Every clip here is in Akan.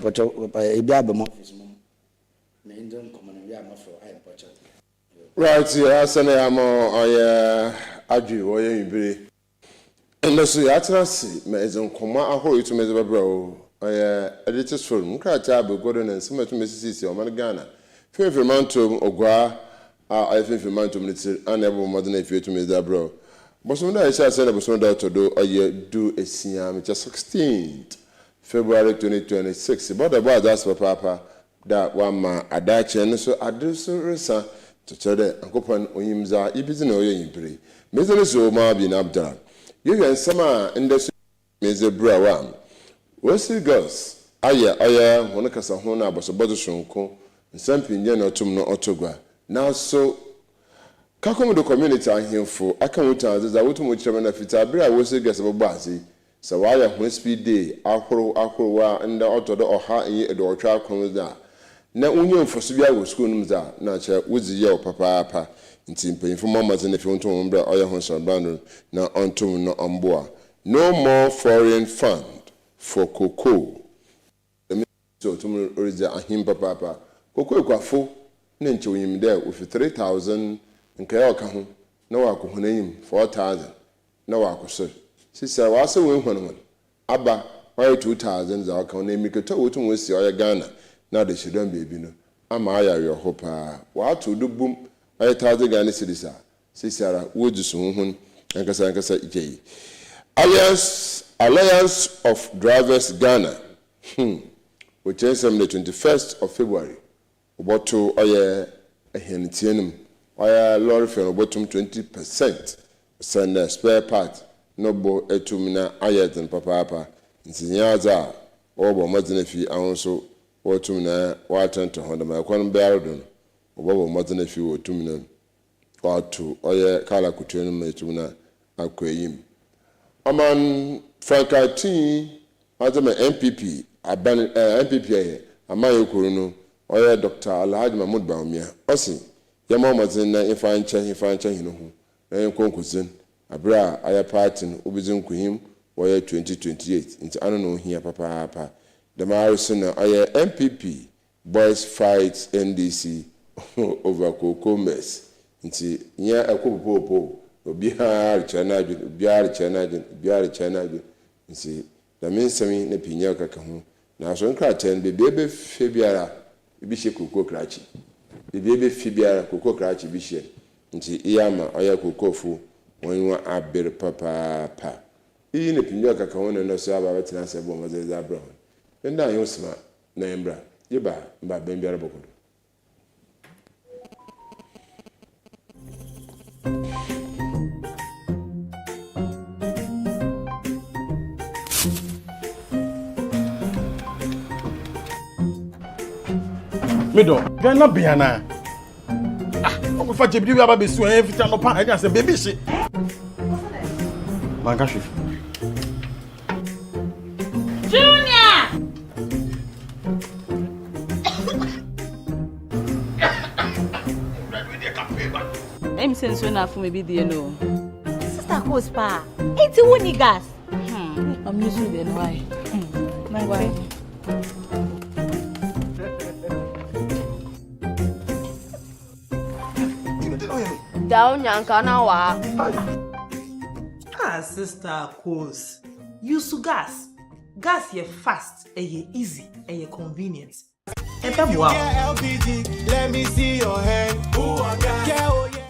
pocho ebia be mo na indon common ya ma for I pocho. Right, asane amo oye adwi oye ibire. Nso ya trasi me ezon koma ahoro itu meze babro oye editors forum krata abegodo na nsema to mesisi o man Ghana. Fefemantom ogwa a fefemantom niti anebo modern efi to meze babro. Bosom da isha say na bosom da todo oye do esia me 16th February 2026. But about that's papa that one ma adache nso aduso resa to tell the ankopon oyimza ibizi na oye yibire. Meze so ma bi na ABDULLAH. You can sama industry meze bra wa. Wasi girls aya wona kasa ho na abosobodo shonko nsampinje na otum no otogwa. Now so kakom do community ahemfo aka wuta za wotum ochirema na fita bra wasi girls bobazi. So why a speed day akoro wa nda otodo oha enye edo otwa akon da. Na unye mfoso bia wo school num za na che wuzi ye papa nti mpanyimfo mamaze na fi wonto mbra oye ho shabano na ontum no omboa. No more foreign fund for cocoa. The so tum oriza ahim papa cocoa kwafo na nche onyim de wo 3000 nka ya oka ho na wa ko honanyim 4000 na wa ko so sisa wa se we hwon aba oye 2000 za oka na emiketo wotum wesi oye Ghana na de shedon bebi no ama ayare ho pa wa to do bum I told the Ghana citizen, Sisara, would you soon, and Casancasa J. Alliance of Drivers Ghana, which is on the 21st of February, about to a Henitianum, lorry for bottom 20%, send a spare part, no bo etumina ayat and papa, in Sinyaza, or Mazanefi, and also, or tumina, water to Honda, my one barrel. Obo modern if you to me or to oye kala kutuenu metumna akweyim aman frankati azama MPP aban MPP amaye kuruno oye Dr. Alhaji Mahmoud Baumia osi yama modern na ifancha hino ho na enkonkuzin abra aya party obizin kuhim oye 2028 nti ano no hia papa the marison na oye MPP boys fight NDC over cocoa mess nti nya ekopopo obi ha China nti da mensami na pinya kaka ho na so nkra ten bebe fe biara bi hye cocoa krachi bebe fe biara cocoa krachi bi hye nti iyama oya cocoa fu wonwa aber papa iyi na pinya kaka ho na so aba betina se bo mazeza bra ho nda yosma na embra yeba mba ben biara bokodo. Mido, Ghana Biana. I'm going to be able to do everything. I'm going to say, baby, shit. Mangashi. Junior! I'm saying so enough for me, dear. No. Sister Cospa, it's a winning gas. I'm using the why. Why? Down Yankanawa. Ah, Sister Cos. Use gas. Gas ye fast, ye easy, ye convenient. LPG, let me see your hand. Who I got? Yeah, oh yeah.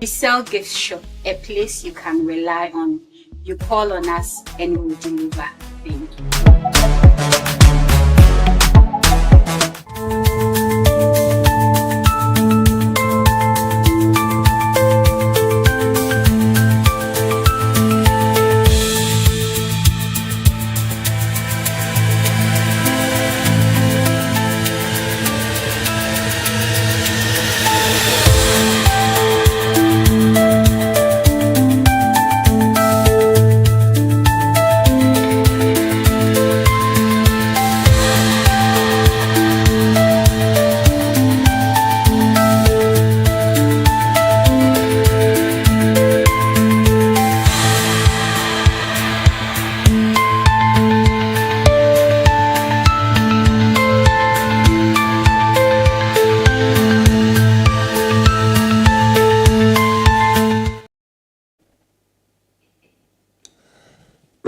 We sell gift shop, a place you can rely on. You call on us and we'll deliver. Thank you.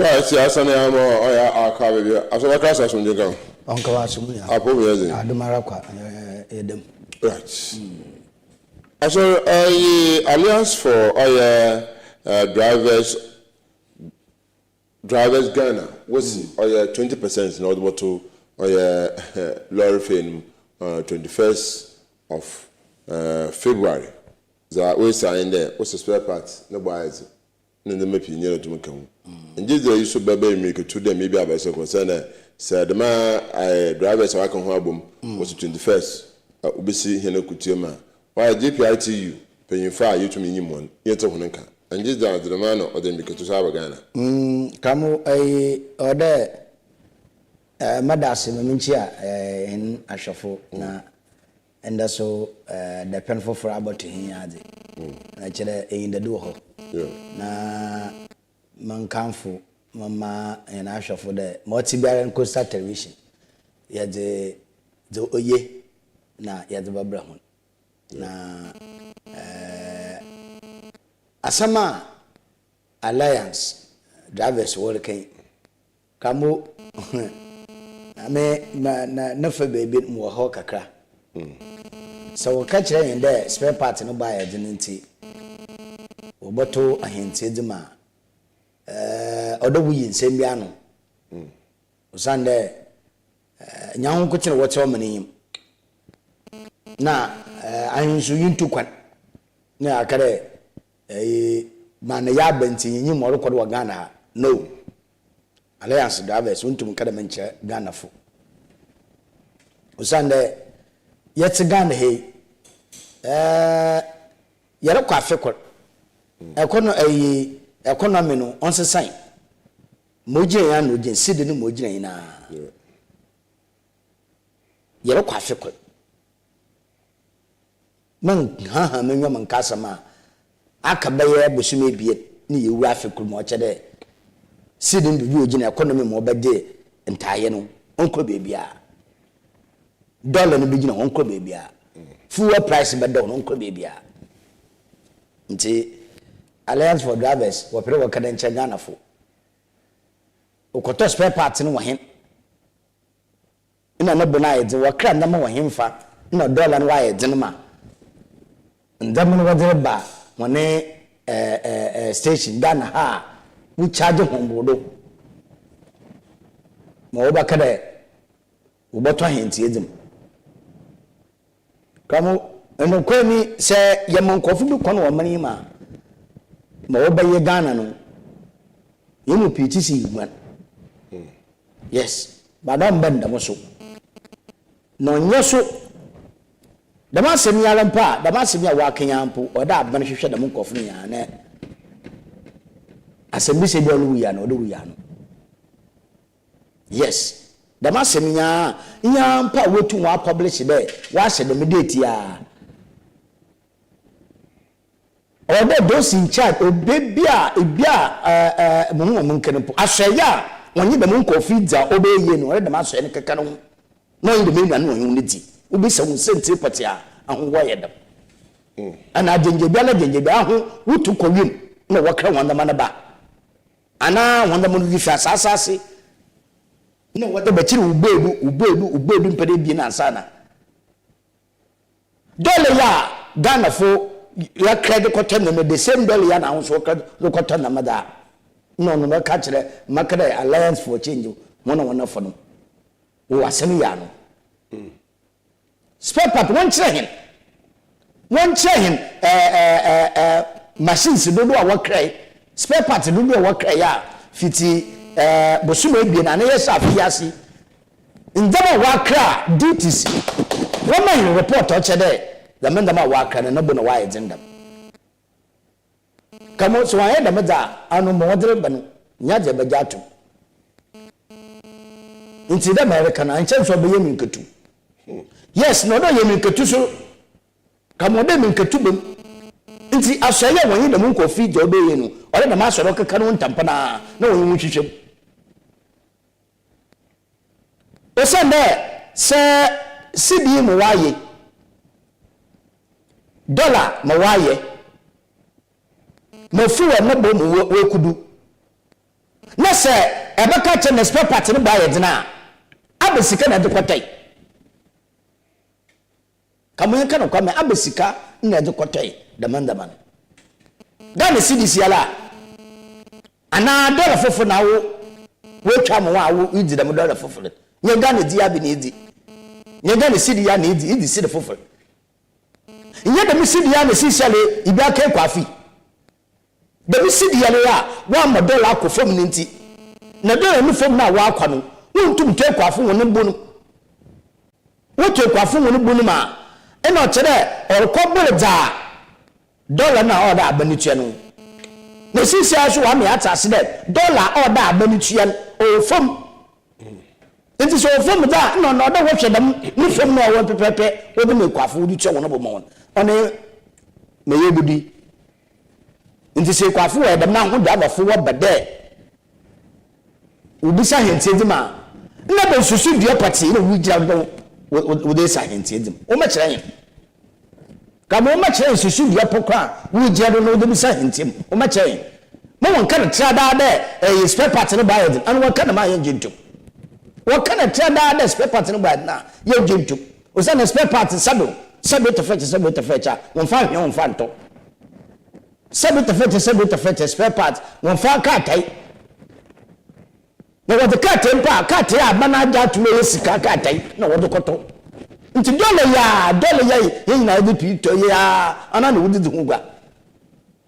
Right, yes, and I'm our car. I saw a class as when you go. Uncle Asumuya. I put me as Adumarakwa Edem. right. So, Alliance for drivers Ghana was 20% in order to lorry fame 21st of February. The we signed there was a spare part, no buys. No, the maybe near to come. And just the use of baby make to them maybe about so concerned. Said the man drivers I can album was the 21st. Obisi Heno Kutioma. Why GPITU paying fire you to minimum yet of Honka. And just down to the man or then because to Ghana. Kamu order Madasi Minchia in Ashafo na and so the penful for about him actually in the door. Na Mankamfu Mama and Ashafo the multi-barren coastal television. Yeah, the Oye na Yadaba Brahman. Na Asama Alliance drivers working Kamu na never baby more hawker. So we catch her in there, spare parts no buy a dinity. Oboto a hint edema. Although we in Sembiano. Sunday, Yan Kutin what's your name? Na I'm so into quite. Na kare man ya benti ni mo record wa Ghana. No. Alliance drivers want to Kadamancha Ghana for. Sunday, yet Ghana hey. Yellow coffee court. Economy no on sign. Moji and Nujin Sydney Mojina. Yellow coffee court. Man, ha, man, Casama. Akabaya Bushime be it, ni Rafical Mochade. Sydney Eugene economy more bad day, entire no, Uncle Baby. Dollar no beginning, Uncle Baby. Full price but don't Uncle Baby. Nti Alliance for drivers were pretty well in Ghana for. Okoto spare parts no him. In a no bonai, were cram number him for no dollar and wire dinner. And then when we bar one station Ghana ha we charge home bodo. Moreover, Kade, we bought him to them. Come and no call me, say, Yamon coffee to con or money ma. Moreover, ye Ghana no. You know PTC man. Yes, but don't bend the muscle. No, yoso. The man semi alampa, the man semi walking ample, or that beneficial the monk of me, and as a missing Louiano, Louiano. Yes, the man semi yampa wait to publish there. Why said the media? Or those in charge, or baby, Munkin, I say, ya, when you the monk of feeds are obeying, or the master and canon, knowing the main and unity. Ubi some sympathy and wired them. And I didn't who took a win, no worker on the manaba. And I want the money fast assassin. No, what the battery will be Peruvian sana. Dollar ya, Ghana for your credit content, the same dollar announced look at Namada. No, catch the Macade Alliance for change, one for them. Who are semiano. Spare part one chain machines do work cry spare part do work cry ya fiti bosume bi na yes afiasi ndama work cry duties one man report o chede the man dama work cry na bo na why agenda kamo so aye da meda anu mo dere banu nyaje bajato inti da America na nche so be yemi nketu. Yes, no, you make a tuso. Come on, them in Katubum. Inti Asaya when you the monk of feed your day, or the master of a canon tampana. No, you should. O Sunday, Sir CB Mawaye Dollar Mawaye Mofu and Nabo, we could do. na se ebeka che na spare part ne ba ye dina abesika na de kwatay kamoyen kan kwa me abesika na de kwatay daman Ghana CDC ala ana dollar fofo na wo twa mo wa wo idi dem dollar fofo nye Ghana di abi na idi nye Ghana CD ya na idi CD fofo nye dem CD ya na sisale ibi aka kwafi dem CD ya ya wa mo dollar ko fom ni nti na dollar ni fom na wa akwa no wontum te kwafi won bo no wo te kwafi won bo no ma e na kire orkobere da dollar na order abanitua no na sisi aso wa me atase de dollar order abanitua o fom enti so fom da no no da wo hwedam ni fom no wo pepepe wo de me kwafo di twa won bo mo one me yebudi enti se kwafo wo dem na ho da bafo wo bede ubisa henti ma na be susu dua pati na wu gira wo de sa henti edim o ma kire yin kamo ma kire susu dua pokra wu gira no de bisa henti o ma kire yin mo won kan tra da de spare part no ba yedin an won kan ma yin jintum won kan tra da spare part no ba na yin jintum o sa na spare part sabo to fetch won fa hwe won fa nto sabo to fetch spare part won fa ka tai na wode ka tai pa ka tai abana ja tume yesika ka tai na wode koto nti dollar ya yin na de pito ya ana na wudi hu gwa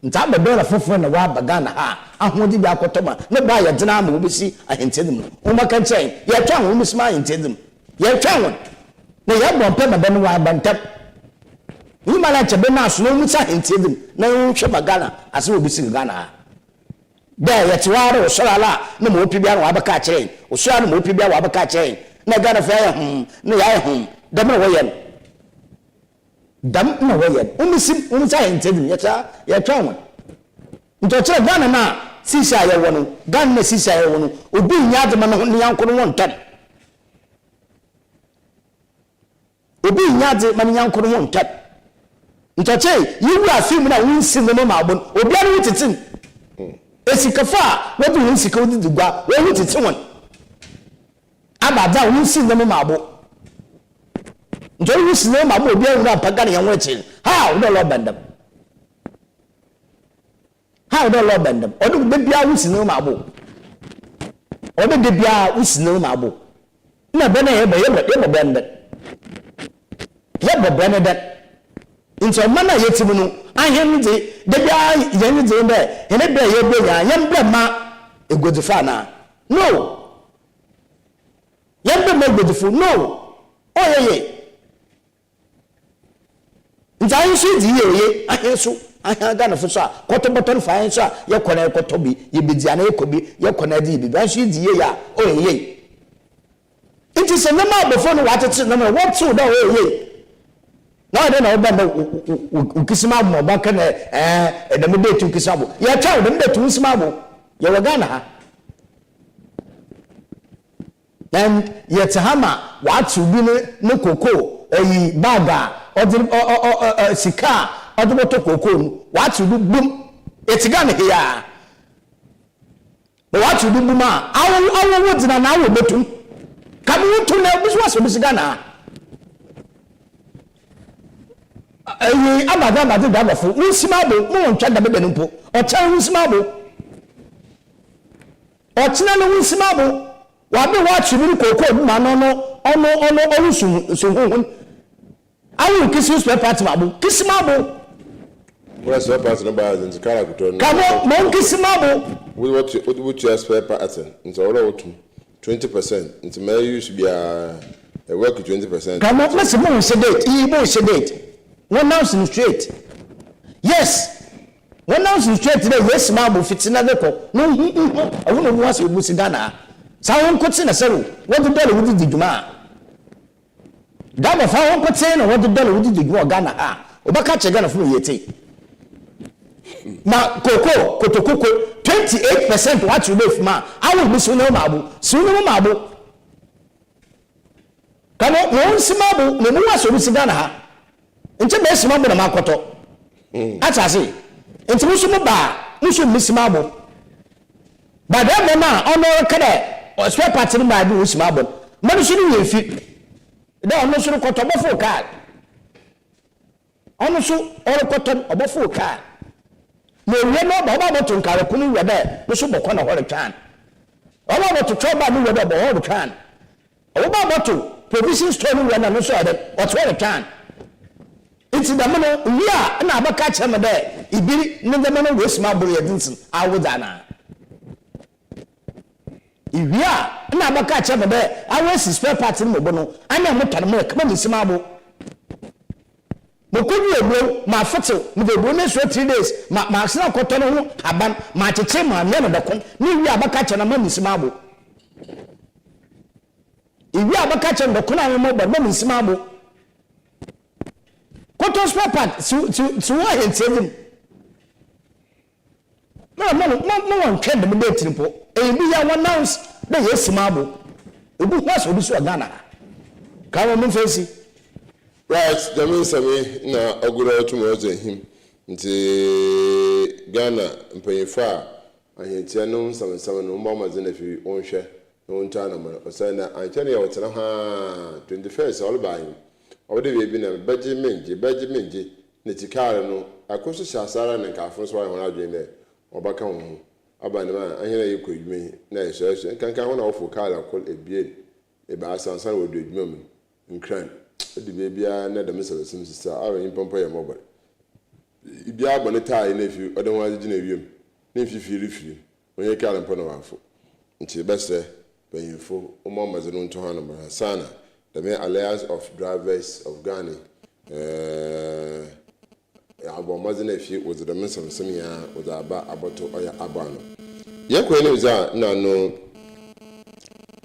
nta ba dollar fofo na wa baga na ha ahodi bi akotoma ne ba ya dina ma obisi ahentedum o maka chen ya twa ho misma ahentedum ya twa ho na ya bompe ba ben wa bantam ni mala chebe na so no musa ahentedum na hwe bagana ase obisi gana da ya tiware o solala na mo opi bia wa baka chen o so na mo opi bia wa baka chen na gana fa ya na ya dam na woyen dam na woyen umisa ahentedum ya twa ho nto chere Ghana na sisi aye wono Ghana na sisi aye wono obi nyaade ma no nyankoro won tan obi nyaade ma nyankoro won tan nto chere yiwu afim na wonsi no ma abon obi anu titin esikafa wodi wonsi ka wodi dugwa wo titin won abada wonsi no ma abo nto wonsi no ma abo obi anu na paga na yanwo echi ha wo lo bandam how do Lord bend them? Or do the Bia who's no mabo? Or the Bia who's no mabo? No, Ben, ever bend it. Never bend that. In some manner, yet, I am the Bia, young there, and a bear, young grandma, a good father. No. Young grandma, beautiful, no. Oh, yeah. In time, she, I hear so. I Ghana for so cotton button fine so ye kona kotobi ye bidiana ekobi ye kona di bi ban so di ye ya o ye it is a number before no what it number what so da o ye now then o ba ukisima mo ba kana da me betu kisabo ye twa da me betu usima ye wa Ghana ha and ye tahama what to be no koko baga or sika adumoto kokonu watu bum etigane here watu bum ma awu wodina na awu betum kamu wutu na busuwaso bisigana abada da bafo unsimabo mo ntwa da bebe numpo ocha unsimabo ochina no unsimabo wabe watu bi kokonu ma no onu sun awu kisi spare part mabo kisimabo. What's spare part no buy in the car kuto. Kamo mon kisimabo. What your spare part in so all 20%. Into may use be a work 20%. Kamo let's mo sedate. Ibo sedate. 1,000 straight. Yes. 1,000 straight today yes mabo fitina deko. No I won't want to busi Ghana. Sa won koti na seru. What the dollar would di duma. Dama fa won kote na wodi dollar wodi digwo Ghana ha obaka che Ghana fu yete na kotokoko 28% what you live ma awu bi sunu ma abu kano won simabu ne mu waso bi Ghana ha nche be simabu na makoto atase nti musu mu ba musu misimabu But that man, on kada or spare parts in my boots, marble. Money shouldn't be fit. There are no sort of cotton before car. Also, all cotton or before car. No, we are not about to carry Kunu Webber, the super corner all the can. All about to try by me whatever all the can. All about to provision story when I'm sure that what's all the can. It's the man, we are, and I'm a catch him there. It be no man with small boy, I would Anna. If we are, and I'm a catch him there, I was his spare parts in Mobono. I am not a more common small. Mokubi, my photo, with the bonus for 3 days, my son cotton, Aban, my chema, never the con, we are catch and a man is marble. If we are catching the Kuna, but man is marble. Cotton spare part, to why and save him. No one can the debate report. And we are 1 ounce, the yes marble. The book was with a Ghana. Come on, fancy. Right, the means na ogura to mo him. Nti Ghana mpanyfa ahentia no 77 no mama zenafi onhwe no nta na mo osana anche na wotena ha 21st all by him. Ode be na baji menje ne tikare no akoso shasara na nkafo so wa adwen ne obaka ho aba ne ma ahena yekodwume na yeso kankan ho na ofo kala kol ebie e ba sansan wo dwuma mu nkran the baby na the message sister awe impompo ya mobile ibia agbane tai na fi odonwa gina wiem na fi firi onye kala mpo na wafo nti bese bayinfo omo mazeno nto ha na sana the Alliance of Drivers of Ghana abo mazena fi was the message ya was aba aboto oya abano yekwe ne za na no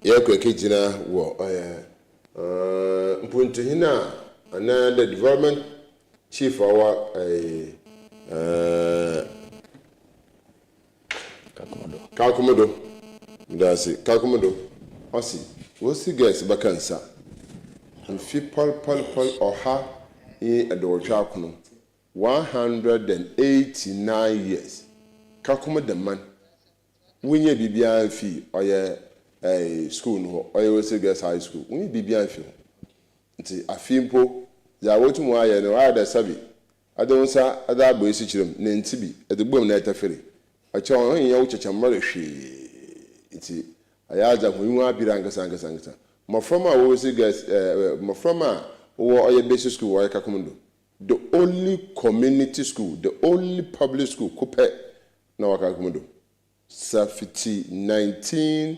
yekwe kejina wo oya mpuntu hina ana the development chief our Kakumodo ndasi Kakumodo osi wosi guys bakansa mfi pol oha e adorcha kuno 189 years Kakumodo man wunye bibia fi oye school no oye wosi guys high school wunye bibia fi nti afimpo ya wotumu aye no ada sabi adonsa ada agbo esi kirem na ntibi edegbom na etafere acha on yen wuchecha mare hwe nti ayaja ho yin abira ngasa mafroma wo wosi guys mafroma wo oye basic school wo Kakumodo the only community school the only public school kupe na wa Kakumodo safety 19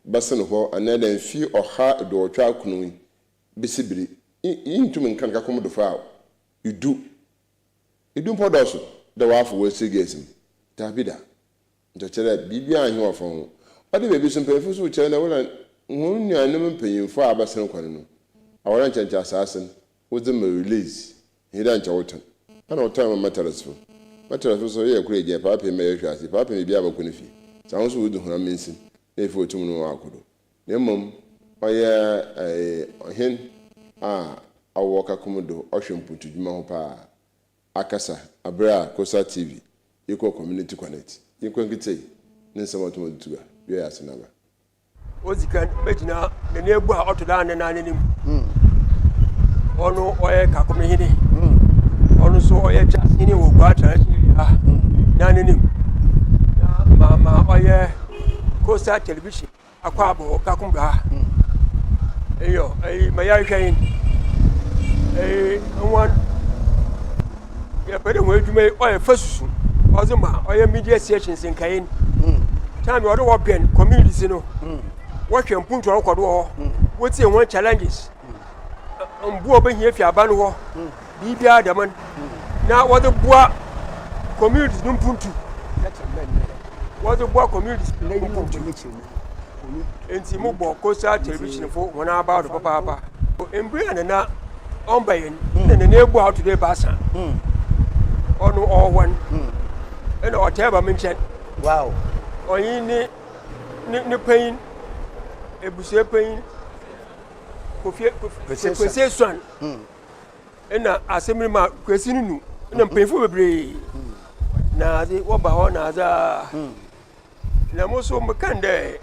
basano ho anada fi oha do otwa kunu bisibiri intum nkan Kakumodo fa you do podoso the wafu we sigesim tabida ntochera bibia anyi ofon ode bebi so mpefo so chere na wona nnuanu mpanyimfo abasen kwan no awara nchancha asasen woze ma release hida ncha wotan ana wotan materials so ye kure je papa me yehwa ase papa me bia bakoni fi san so wudu hona mensin na efi otum no akodo na mom oye ohen awo Kakumodo ohwemputu djuma ho pa akasa abra kosa tv yiko community connect yiko ngitei nsema to tuga yo asenaba ozikan bejina ne nebu a otoda na nim ono oye Kakumehini ono so oye jasini wo gwa translate na nim ma oye kosa television akwa abo Kakumodo eyo mayari kain one ya pede mo edwuma oye fasusu ozuma oye media sections in kain time odo wo pen communities no wo hwe mpuntu okodo ho wo tie won challenges mbu obehia fi aba no ho bibia adaman na wo de bua communities no mpuntu wo de bua communities mpuntu enti mo bo kosa television fo wona aba do papa embria na ombayen na nebu out today basa onu all one and whatever mention wow oyin ni pain ebuse pain kofi swan na assembly ma kwesi nu na painful bebre na ze wo ba ho na za na mo so mo kan de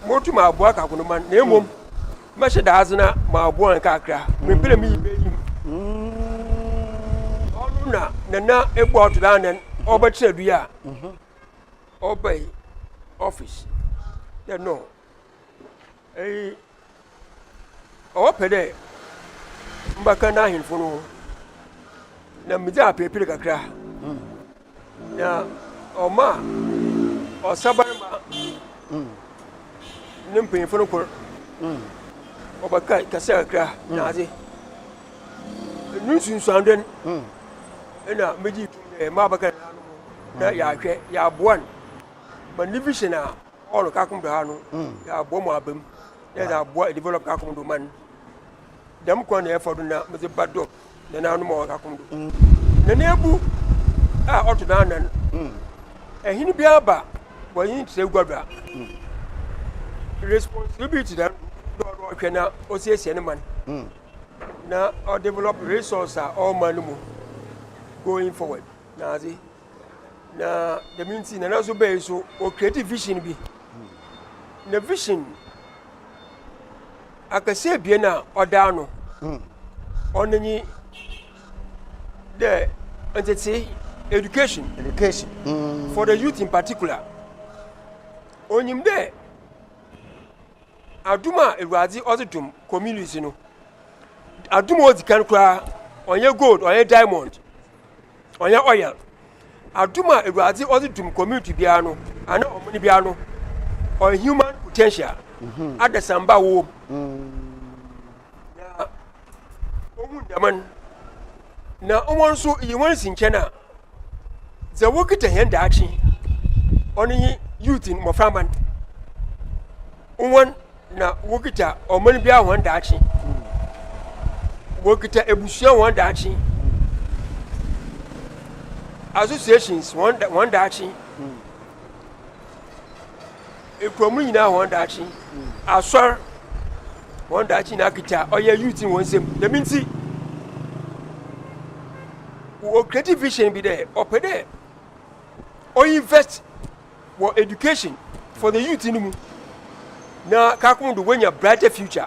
mo tu ma boa ka kuno man na emom ma hye da azena ma boa nka akra me pele mi be yim onu na egbo to da nan obetre dua obey office they no pede mbaka na hinfo no na mija pepere kakra na oma osaban ma nimpe fo no ko obaka kase kakra na ade nusun swanden ena meji ma baka na ya hwe ya boan magnificent a all kakum da hanu ya bo mo abem ya da bo develop kakum do man dem ko na effort na me baddo na nanu mo kakum do na nebu a oto na nan ehini bia ba bo yin tse gwadwa responsibility da do hwe na o siesie ne man na o develop resource a all man mu going forward na azi na the minti na naso be so o creative vision bi na vision akase bie na oda no onenyi the entity education for the youth in particular onyim de aduma ewadi ozitum community no aduma odikan kra onye gold onye diamond onye oil aduma ewadi ozitum community bia no ana omuni bia no on human potential adasamba wo na omun daman na omon so yiwan sinkena ze wokita henda achi oni youth in moframan won na wokita omon bia wanda achi wokita ebusia wanda achi associations wanda achi ekromu nyina wanda achi asor wanda achi na kita oya youth in wonsem the minti o creative vision be there opede o invest for education for the youth in mu na kakum do wenya brighter future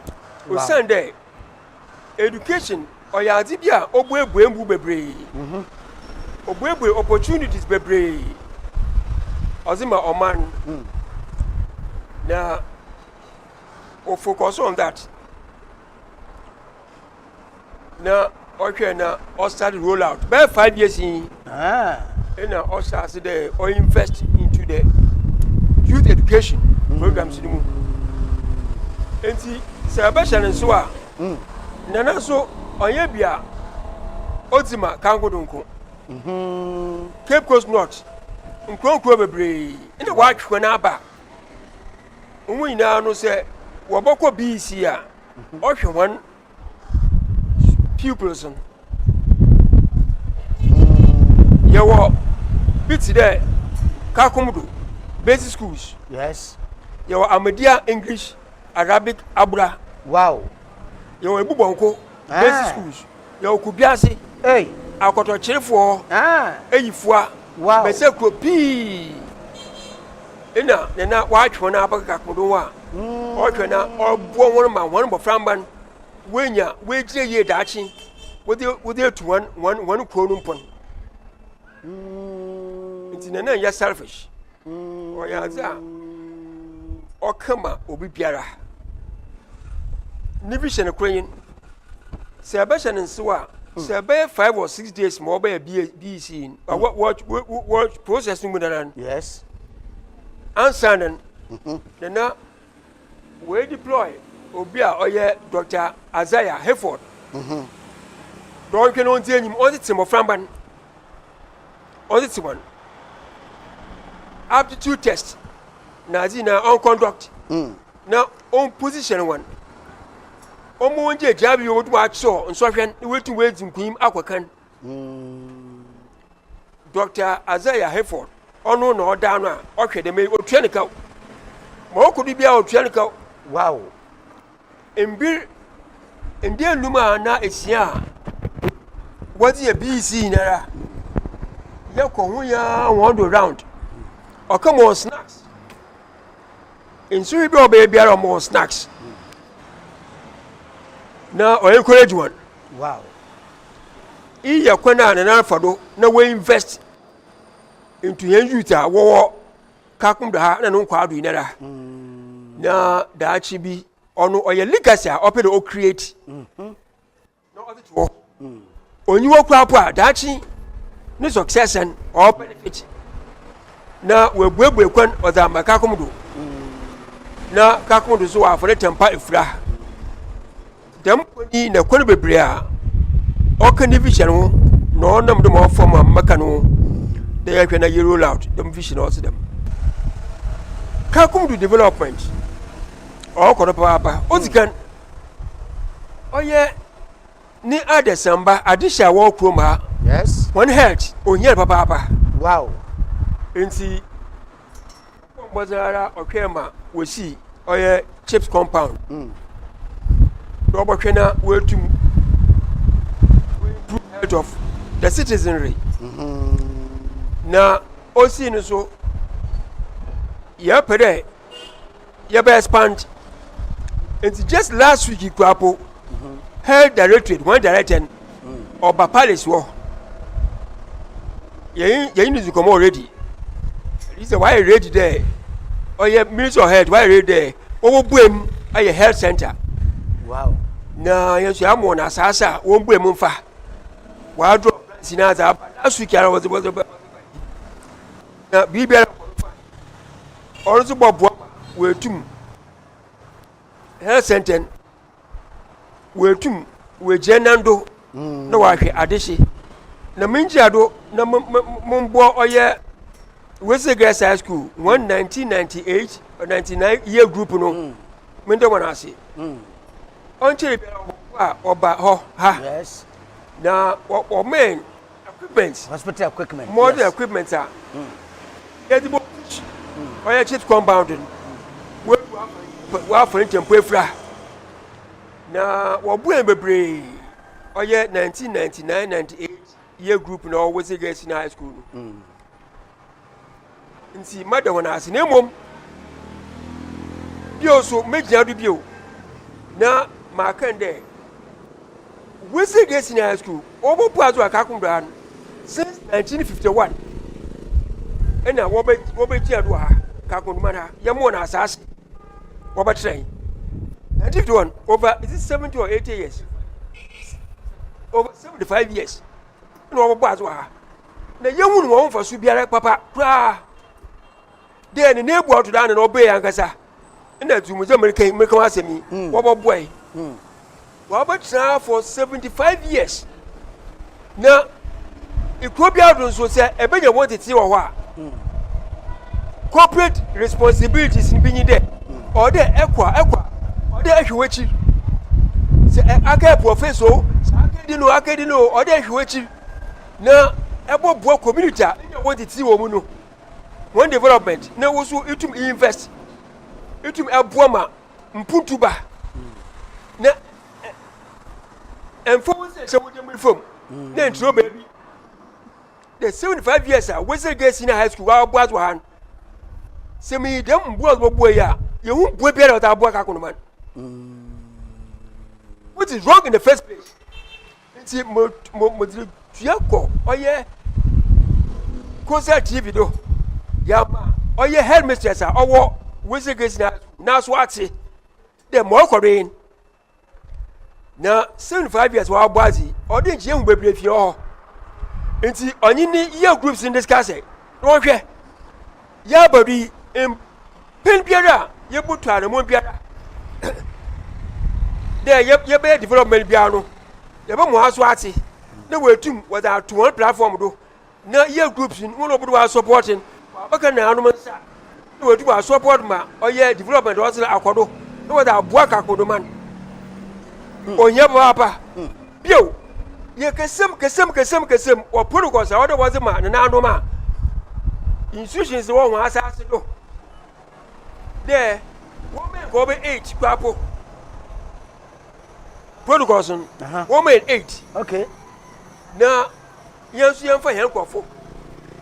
o Sunday education o ya adi bia obuebu embu bebre obuebu opportunities bebre ozima oman na o focus on that na okay na o start roll out by 5 years in and o start there or invest into the youth education programs in mu enti celebration so a nana so onye bia otima kangodonko Cape Coast North nkronkro bebre ina wa twwe na aba omu ina no se woboko BC a ohwe won pupils yawo biti there kakumdu basic schools yes yawo Amadia English Arabic Abra wow yawo ebubonko basic schools yawo kubiase akoto chirefo eyifua wow bese kopi ina na watchwo na abaka kodo wa otwe na obo won ma won bo framban wenya wejire ye dachi wode to one kronum pon ntina na ya selfish o ya za o kama obi biara ni vision kwen se abashan nsewa se be 5 or 6 days more be BC what processing mudaran yes ansanan na we deploy obi a oye Dr. Isaiah Hayford don ke no ntianyim on the mo framban on the one aptitude test na zina on conduct na on position one omo nje jabi o du acho nsohwen wetu wezi nkuim akwakan Dr. Isaiah Hayford ono na oda no a ohwede me otuanika ma okudu bia otuanika wow embir ndie numa na esia wadi e BC nara ya ko hu ya 1 round or come on snacks. In so be baby are more snacks. Now or encourage one. Wow. Iya kwana na na fado na we invest into youth a wo kakum da na no kwado inara. Na da achi bi ono oye legacy a opede o create. No other to. Onyi wo kwapo a da achi ni success and or benefit. Na we buebue kwan oza makakum do. Na kakum do so wa for tempa ifra. Dem koni na kwan bebre a oka ni vision ho no nam dem of form maka no they are na roll out dem vision also dem kakum do development o ko do papa ozikan oye ni adesamba adisha wo kroma Yes. one health onye papa Wow. enti mbazara okema we see oye chips compound do bo twena we tum health of the citizenry. Na osi ni so ya pere ya be expand. And just last week kwapo health directorate one director Oba Palace wo ye need to come already. He said why ready there? Oh yeah, Minister of Health why ready there? Owo buem aye health center. Wow. Na yesu amo na sasa wo buem mfa. Wa drop sinaza last week I was na bibia also bobo we tum health center we tum we jenando na wa hwe adeshi na minjiado na mumbo oye we say girls high school 1998 or 99 year group no mendo wana ase onche oba ho ha Yes. na o men equipment Hospital equipment. modern equipment are edible oya chip compounding we for tempo fra na wo bu bebre oya 1999 98 year group na always get in high school nti madam na ase na mom bio so mejia do bio na ma kan de we say get in high school obo puazo akakumbra since 1951 ena wo be tia do ha kakunduma na ye mo na asase wo be train 1951 over is it 70 or 80 years over 75 years no wo puazo ha na ye hunu wo mfa so biara papa kra de ne nebu oto da na obe yankasa ina tumuze american asemi wo bo boy Wabatra for 75 years. Now, it could be out on so say, a better wanted to see what corporate responsibilities in being there, or the equa, or the actuachi. Say, I can't professor, I can't know, or the actuachi. Now, about book community, wanted to see woman. One development, now also it invest, it a Buama, Mpuntuba. Now, and for so we from then true baby the 75 years we say get in high school our boys one say me them boy ya you won't boy better that boy ka man what is wrong in the first place it's mo tuako oye concert TV do ya ma oye headmistress owo we say get na so ati the more korean na 75 years wa boazi odi nje hu bebre fi ho enti onyi ni year groups in discuss no hwe ya bari in pen biara ye butu anamo biara there ye be development biara no ye be mo aso ate na wetum with our to one platform do na year groups in one obodo wa supporting baka na anu mansa na wetum wa support ma oye development was akodo na with our boa kakodo man onye papa bio ye kesem o protocol sa order was ma na anu ma institutions wo ho asase do there woman go be 8 papo protocols woman 8 okay na yensu yenfa hen kwofo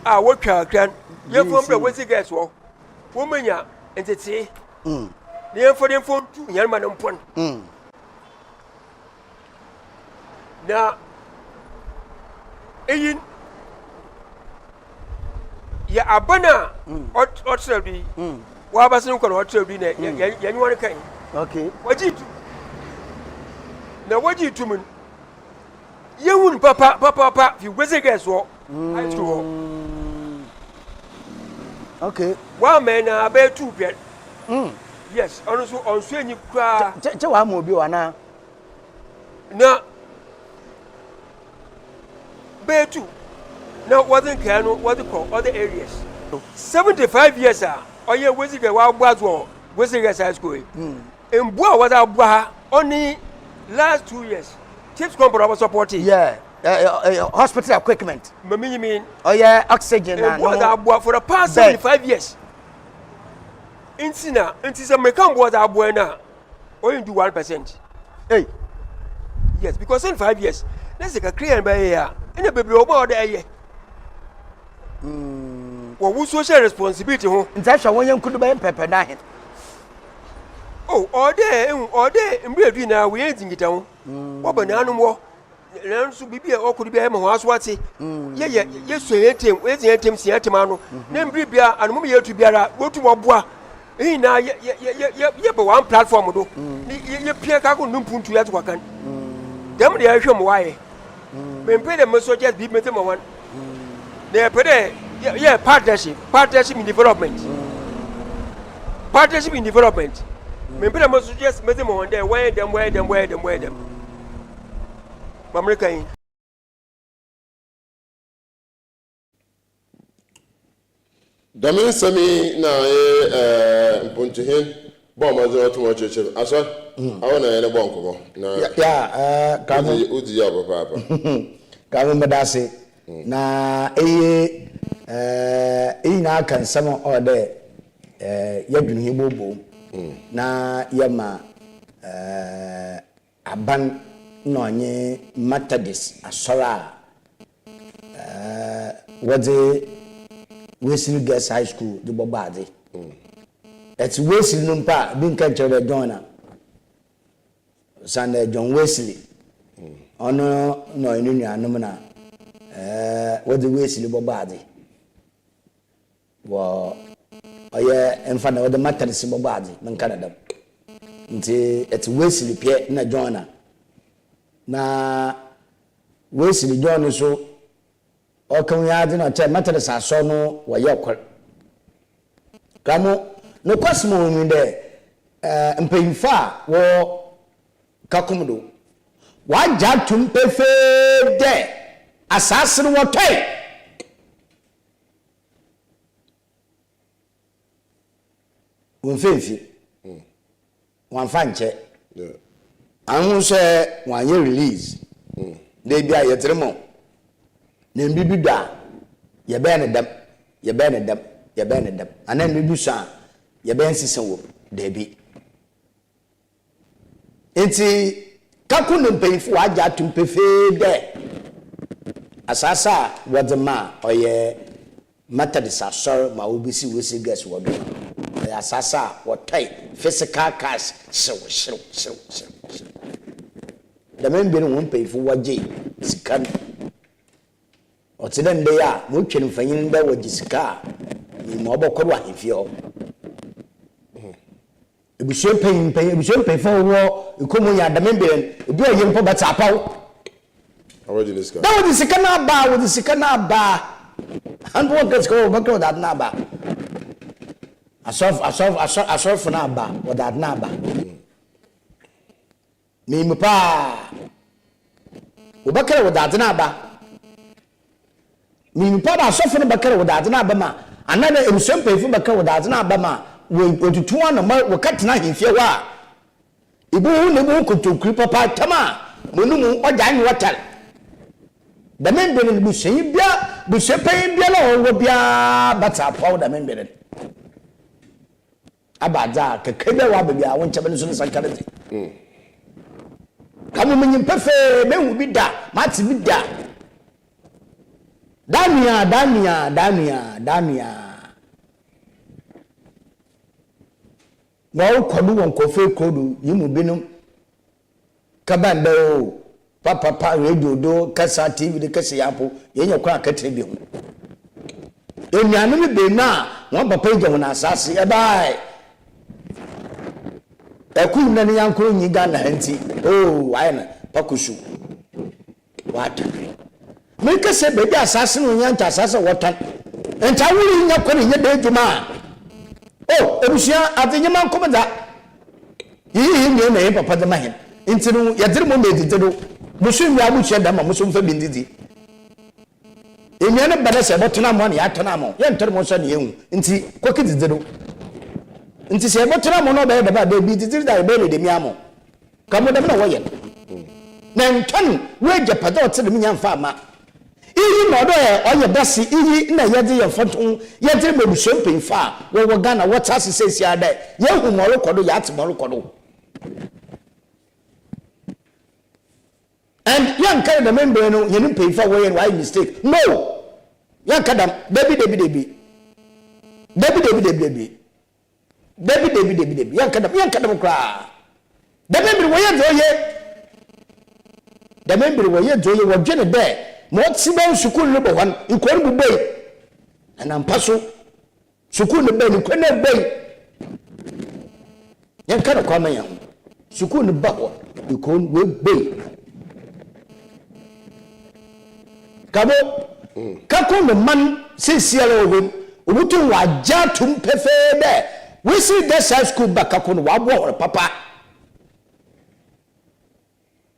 what can you from the Wizzy guess? Woman, ya, and it's a near for them for 2 young man on point. Now, ya abana otsebi wa basin ko otsebi ne ya nyuwa kan okay wajitu na wajitu mun yewun papa fi gweze geso high school okay wa me na be tu pe yes on so enyi kwa che wa mo bi wana na be tu no wasn't cano what they call other areas 75 years oye wezi ge wa gbazo wezi ge high school in boa was abua only last 2 years chiefs company was supporting hospital equipment mami mean oxygen and no abua for the past 75 years intina intisa mekan boa abua na only do 1%. Hey yes because in 5 years let's take a clear by here in a baby over there. What was social responsibility? That's why you could buy pepper nine. Oh, all day, and we now we ain't in it. What banana more? Learn to be or could be a house what's it? Yes, where's the attempt, Siatamano? Name Bribia and Mumia to be a go to Wabua. Now, but one platform, do you Pierre Cago Numpun to Yatwakan? Damn the Asham why? When Peter must just be met one. They put partnership in development. Partnership in development. Maybe I must suggest met them on there, wear them. Mamrika. Damin Sami na mpuntu hin bo ma zo to mo cheche aso awon na bon ko na ka mo udi ya papa ka mo medase na na kan sama ode yadun hibobo na yama aban no nye Methodist asora wode Wesley Girls High School the Bobade it's Wesley numpa bin kan chere John Sunday John Wesley ono no inu anum na what the Wesley Bobade wo oye emfa na what the Methodist Bobade men Canada nti it's Wesley pie na John na Wesley John so o kan ya de na che Methodist aso no wo ye kwar kamo no kwasmo mi de mpemfa wo kakumdo wa ja tumpefe de asasre wo toy won fenfi wan fanche anhu se wan ye release de bia ye tremo ne bibi da ye be ne dam anan bibi sa ye be nsisen wo de bi enti kakunu mpemfo aja tumpefe de asasa wadema oye Methodist asor ma obisi wesi gas wodo asasa wotai physical cash shiro da membere won mpemfo waje sikan otide nde ya mo twene mfanyin nda waje sika ni mo obokoro ahifio ebushe pemfo wo ikomo ya da membere ebi oye mpo bata pawo awadi niska da wodi sika na ba and what gets go back to that naba asof na ba with that naba mi mpa obakere with that naba mi mpa ba asof na bakere with that naba ma anana emsem pefu bakere with that naba ma otutu na wo katina hifie wa ibu ne bu kotokuri papa tama monumu oja nyi watal da membere bu sey bia bu sepen bia la wo bia bata paw da membere abaza kekebe wa bia won chebe so sankare ti kamu menyi pefe mehu bi da mati bi da Dania. Mo kwadu won kofe kodu yimu binum kabando papa radio do kasa TV de kasa yapo yenya kwa akatre bi ho enianu be na won papa ije won asase e bai ekun na ne yankro nyi ga na hanti ayena pakushu wata me kase be ja asase no nyanta asase wotan enta wuri nya ko ne nya de djuma ebusia atenyema nkomda yi ne papa de mahen intinu yadire mo meditedo musu mi abuche da ma musu mfa bindidi emiane bana se botona mo na ya tona mo ye ntere mo so ne yehu nti kokiditedo nti se botona mo no be da ba bi didiri da be le de mi amo kamo da na wo ye na ntwan we jepada ote de mi nyamfa ama iyi no do oye basi iyi na yede ye foton yede me buso penfa wo Ghana water sisi ada ye hu mo lokodo ya ati mo lokodo and yan kind of member no ye nim penfa wo ye why mistake no yan kadam baby yan kadam kra da member wo ye do ye wo dwene be mo tsiba sukul no bo wan ikor bu bay anam paso sukul no bay ni kwena bay yan kana kwa man yan sukul no ba ho ikor we bay kabo kako no man sisiala wo obutu wa jatum pefebe we see that school back kako no wa bo papa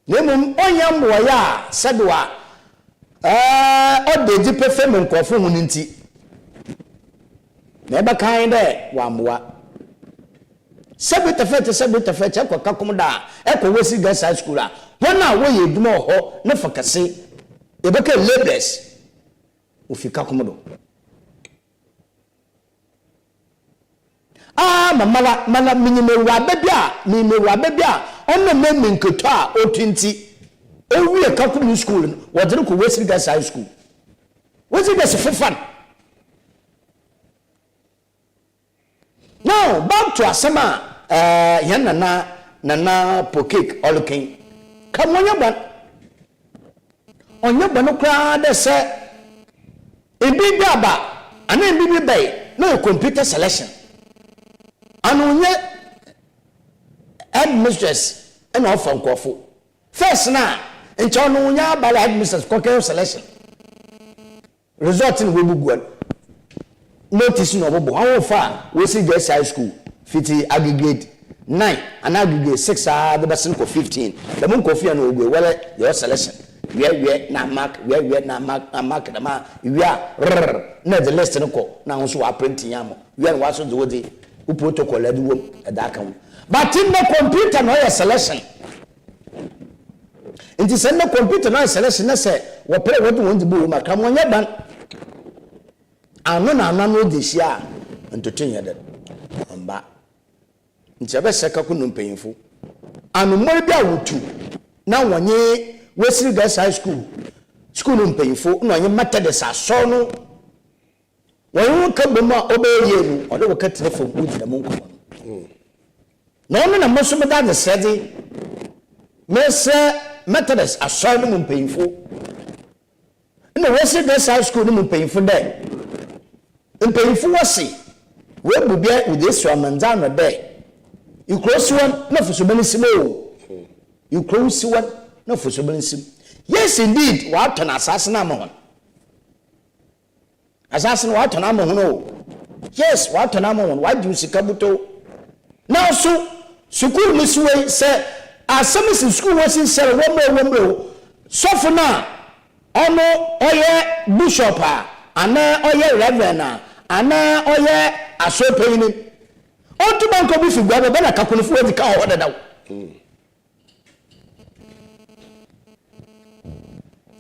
nemum onyam wo ya sedwa odeji pefem nkofo hu nti na eba kan de wa mboa sebetefete akwa kom da ekwa wesi gas high school a wona wo ye duma ho na fakase ebeka labels ofika kom do mala minyemewa bebia onno memmenketo a otinti owie kakum school wadere ko wesi gas high school wesi gas fofan now back to asema yan nana pokek olukin kamonya ban onya ban kra de se ebi aba ana ebi bay no computer selection anu nye headmistress and offer nkofo first na nchono nya bala headmistress kokero selection result in webuguan notice no bobo how far we see girls high school fiti aggregate 9 and aggregate 6 the best ko 15 the mon kofi na ogwe wele your selection we na mark na mark na ma we are na the list no ko na ho so wa printing yamo we are wa so the wodi u protocol adu wom da kan but in the computer no your selection nti send the computer no selection na say wo play what you want to do ma kam wonya ban anu na no de hia ntotenye de mba nti ebe seka ku no mpanyimfo anu mo bia wotu na wonye wesiri gas high school no mpanyimfo na wonye methodist aso no won ka bema obeye nu ode wo ka telefon udi da monko no no na moso me da de sedi mese methodist aso no mpanyimfo na wesiri gas high school no mpanyimfo de mpanyimfo wasi we bubia with ESSUMAN no de you cross one na fusobani simo you cross one na fusobani sim yes indeed wa ton asase na amon asase na wa ton amon no yes wa ton amon wa ju sikabuto now so school misuwe say asemi school was sell womro so for now ono oye bishop ana oye reverend ana oye asopeni otu banko bi figwa be na kakunfu odi ka ho dada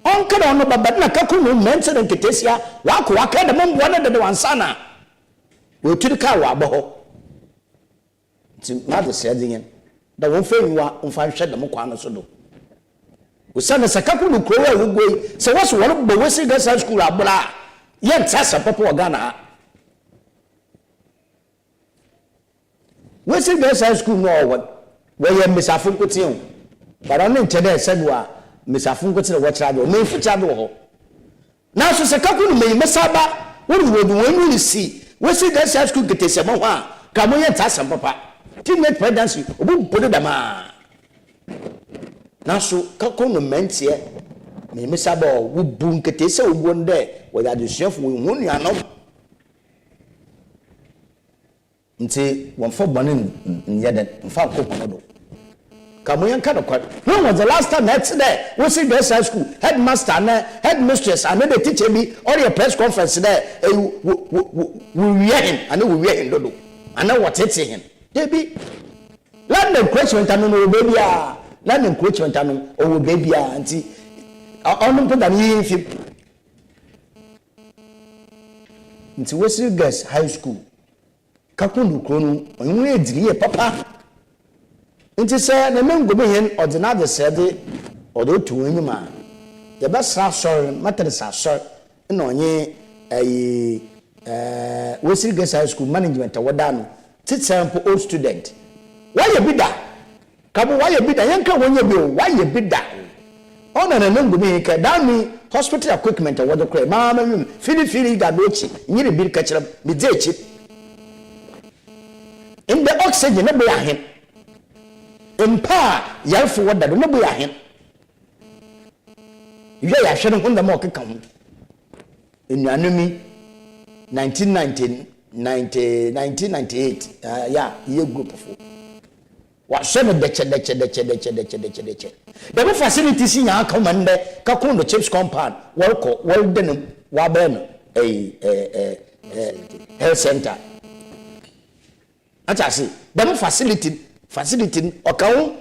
onkara ono baba na kakunu mense na ketesia wako wakada mo mbwana dada wansana we tiri ka wa boho ti mother said yen da won fe nwa on fa hwe da mo kwa no so do usana sakaku no kro wa wugoi se waso woro bo wesi girls high school abura ye ntasa papa ogana wesi girls high school no we misafo nkotin bara no nchede sedwa misafo nkotin wo kira do me fucha do ho na so sakaku no me mesaba wodu wonu si wesi girls high school ketese mo ho a ka mo ye ntasa papa teammate pregnancy obu podo dama na so kako no mentie me mesaba wo bu nketese obu nde wo ya de chef wo hu nuanom nti won fo bone nyede mfa ko do kamo yanka do kwa when was the last time that's there we see the high school headmaster na headmistress and the teacher be or a press conference there we hear him and we hear him do and what it's him they be let them question tanu no baby ah let them question tanu oh baby ah nti onu put am yin fi nti we see girls high school kakundu kronu onwu ediri papa nti se na mengo be hen ordinary said odo to enyima ye be sra sorry matter sa sorry na onye we see girls high school management woda no teacher for old student why you be that kabo why you be that yanka wonye bi why you be that ona na mengo be ka dami hospital equipment wodo kra ma fili gadochi nyiri bi ka kira bi dechi in the oxygen no be ahen empa yarfo woda no be ahen ye ya hwe no hunda ma okeka ho enuanomi 1998 yeah ye group of wa sheme de che the facilities in ya command ka kondo chips compound wal denim wa ben health center atasi the facility okawo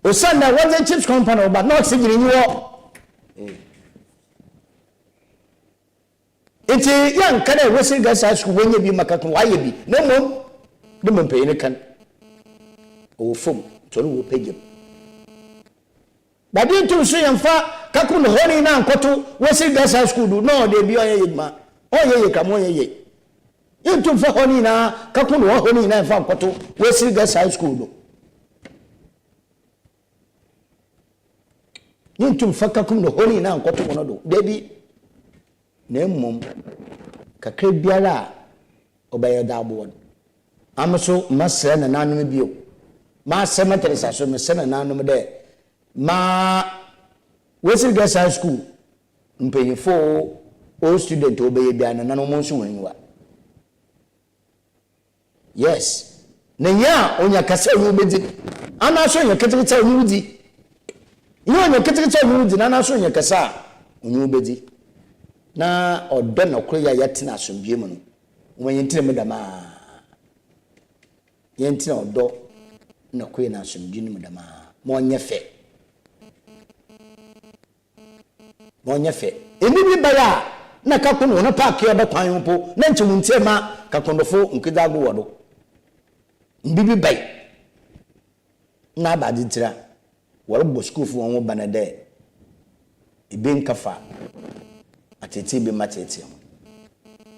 osanda was chips compound but not oxygen ni wo enti yan kana wesi gasa school wenye bi makakon waye bi no mom de mpe ne kan o fom to no pege badi to so yan fa kakun honi na nkoto wesi gasa school do no de bi oye yima oye ka mo ye into fa honi na kakun honi na fa nkoto wesi gasa school do into fa kakun honi na nkoto wono do de bi na mmom kakra biara obaye dabo amso masere na nanum bio ma cemetery saso mesere na nanum de ma wesi girls high school mpeyifo all student obaye bia na nanum nso wanwa yes na ya onya kasa yu bedi ana so nya keteketa yu di nya keteketa yu di na so nya kasa onyu bedi na odo na kroya yatina asomdie mu no wonyentire mu dama yentina odo na kroya na asomdie mu dama monye fe emi bi baya na kakono no park ya be kwan po na nchemu ntema kakondofo nkidago wodo mbibi bai na abaditira woro bo school fu won banade ibe nkafa atete be matete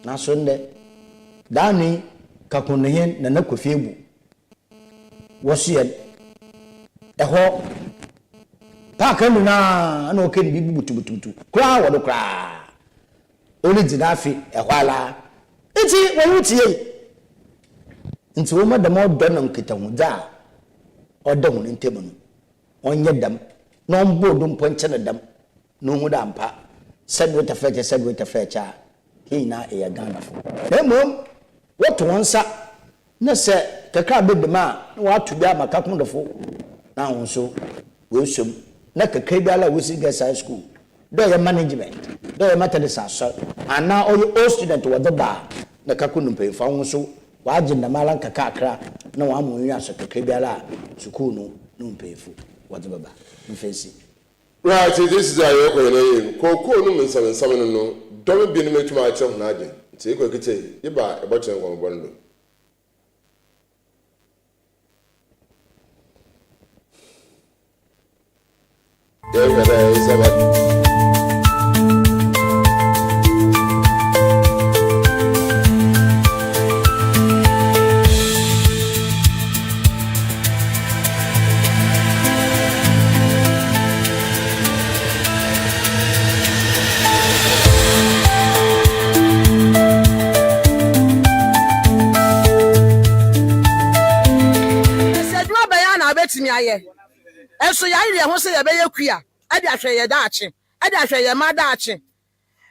na so nde dani kakono yen na nakofi ebu wosie eho pakanu na ana oken bibi butubutu kra wodo kra oni dinafi ehwala enti wonwutie nti wo madam odo na nkita huda odo hu ntemu no onye dam no mbodo mponche na dam no hu da mpa said with a fetcher he na e Ghana fo demom what wonsa na se kakra bedema na watu bia makakondofo na honso we som na kakra bia la wesi girls high school do your management do your methodist asol and now all your student with the bar na kakunum pe fa honso wa agenda malan kakakra na wa amunyu aso kakra bia la school no mpefu with the baba mfesi. Right, this is our way. Coco, no, and some no, don't be no to my chum, Nagin. Take a kitty, you buy a button on one. Enso ya ire ho se ye be yakua ade ahwe ye daache ade ahwe ye ma daache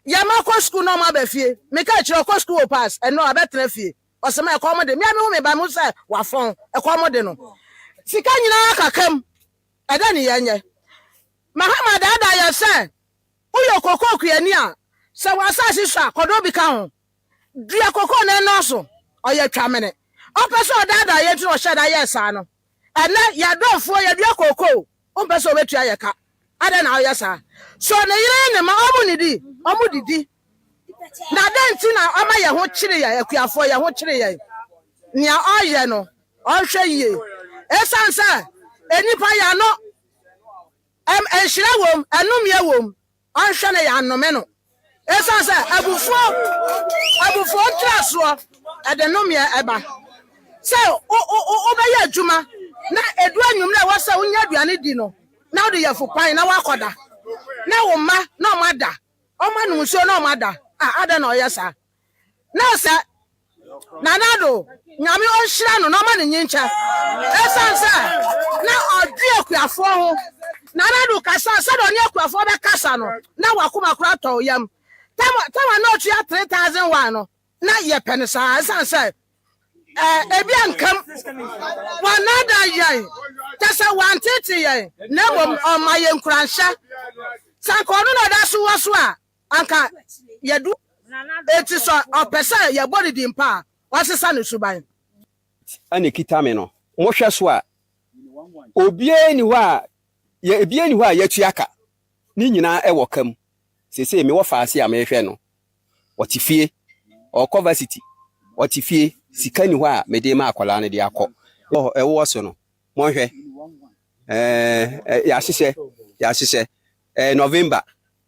ye ma ko school no ma ba fie me ka kire ko school pass eno abetra fie o se ma e ko mo de me ame ho me ba mo se wa fon e ko mo de no sika nyina kakam ade ne ye nye mahama da ye se uyo kokoko ani a se wa asase sha kodo bi ka ho dua kokoko na no so o ye twamene o pese o da ye tiro hye da ye sa no ene ya dofo ya dua kokoko o pese o betua ye ka ade na o ye sa so ne yire ne ma omu ni di omu didi na denti na o ma ye ho kire ya akuafo ye ho kire ye nia o ye no o hwe ye esansa enipa ya no enhira wom enum ye wom o hwe na ya anome no esansa abufo traso ade num ye eba se o be ye adwuma na edu anwum na wasa unya aduane di no na o de ye fupan na wakoda na wo ma na o mada o ma num so na o mada ada na o yesa na se nanado nyame o hira no na o ma ne nyincha esansa na odi akuafo ho nanado kasa se do ne akuafo be kasa no na wakoma kura to yam tama na otua 3001 no na ye penisa esansa ebi ankam wanada yan tasa wantete yan na bom o maye nkuransha sankono na da so waso a anka yedu eti so opesa ye body dimpa wasesa ne suban ane kitame no mo hwe so a obie ni ho a yatuaka ni nyina e wokam sese me wo faase a me hwe no otifie o cover city otifie sika ni ho a me de ma akwala ne de akọ e wo so no mo hwe ya hyehyɛ November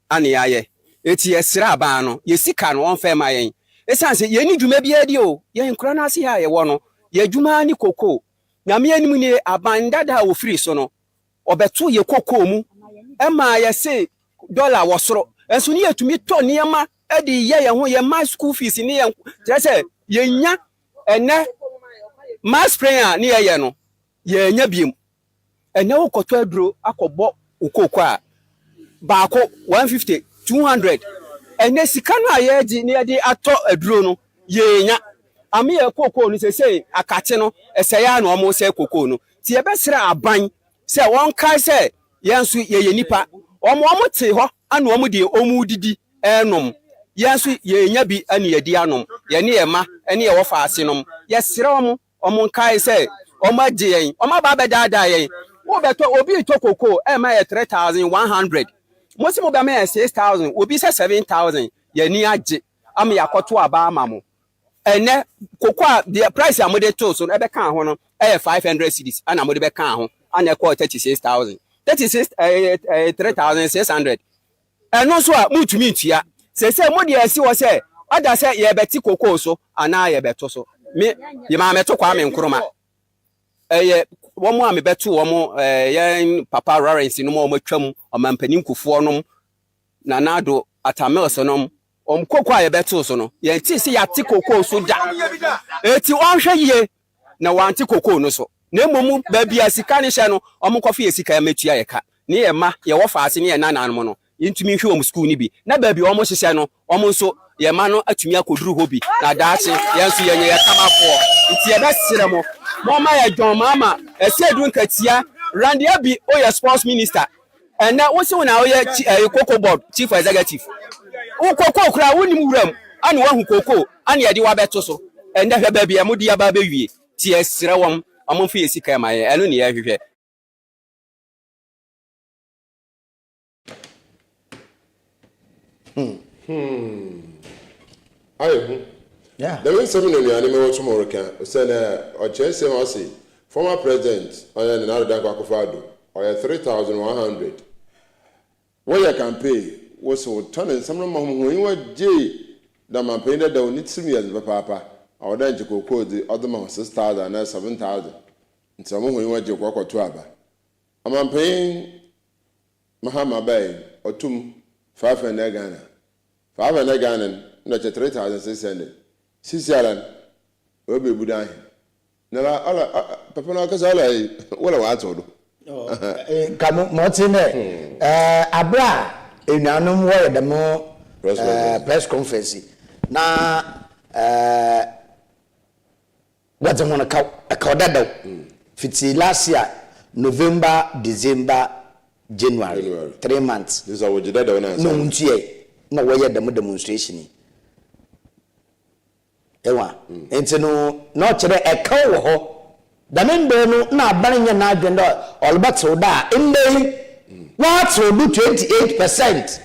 ane yaye eti esra ba no ye sika no on fe ma yen esanse ye ni dwuma bia di o ye nkura na ase ha ye wo no ye dwuma ni koko nyame anim ni abandada wo free so no obeto ye koko mu e ma ye se dollar wo soro enso ni yetumi to niema e de ye ho ye ma school fees ni ye tese ye nya ene mass prayer ni ye no ye nya biem ene wo koto aduro akọbọ ukoko a baako 150 200 ene sika no aye di ni ye ato aduro no ye nya ame ye koko no sese akate no eseya na omo se koko no ti ye besra aban se won kai se yensu ye nipa omo te ho ana omo de omu didi enom yensu ye nya bi ane ye di anom ye ne ye ma ene ye wo faase nom ye sere omo kai se omo age yen omo ba bedada yen wo beto obi to koko e ma ye 3100 mosi mo ba ma 6000 obi se 7000 ye ni age am yakoto aba amamo ene koko a the price amode to so ebe kan ho no 500 cedis ana amode be kan ho ana ko 36000 3600 eno so a mutumi ntua se mo de asi wo se ada se ye beti koko so ana ye beto so me ye ma meto kwa me nkroma wo mo ame beto wo mo ye papa Lawrence no mo twam o mampanin kufo no na nado atamel so no koko a ye beto so no ye ti se ya ti koko so da eti onhwe ye na wanti koko no so na emomu ba bia sika ne hye no kofi ye sika ya metua ye ka ne ye ma ye wo faase ne ye nanan mo no yintumi hwe om school ni bi na ba bi hye no nso ye ma no atumi akoduru hobi na daache ye nso ye nye ye kamafo nti ye besere mo ma ye John mama esedu nkatia Randy Abi o ye sports minister na wo se wona o ye koko board chief executive wo koko kura wonim wuram ana wahu koko ana ye de wa beto so enda hwe ba bia mudi aba ba wie ti esere wom amomfa ye sika ma ye eno ne ye hwehwe Yeah. The reason we know animal tomorrow can send a chance former president or another Danko Fado or 3,100 What your campaign was so turning some of them when you were J. The man paid that don't need to me as papa. Our then to go the other man 6,000 and 7,000. And some when you were to walk or 12. A man paying Mahama Bay or 5 and a Ghana. 5 and a Ghana, not 3,600. 6 Alan will be Buddha. Now, Papa Nakazala, what I told you. Come, Martin, Abra, in Anum Way, the more press conference. Now, what's on a cordado? Fitzy last year, November, December, January. 3 months. This is our Jeddah. No way at the demonstration. Ewa, and no, not a cow. The member no banning an agenda all but so that in the what will do 28%.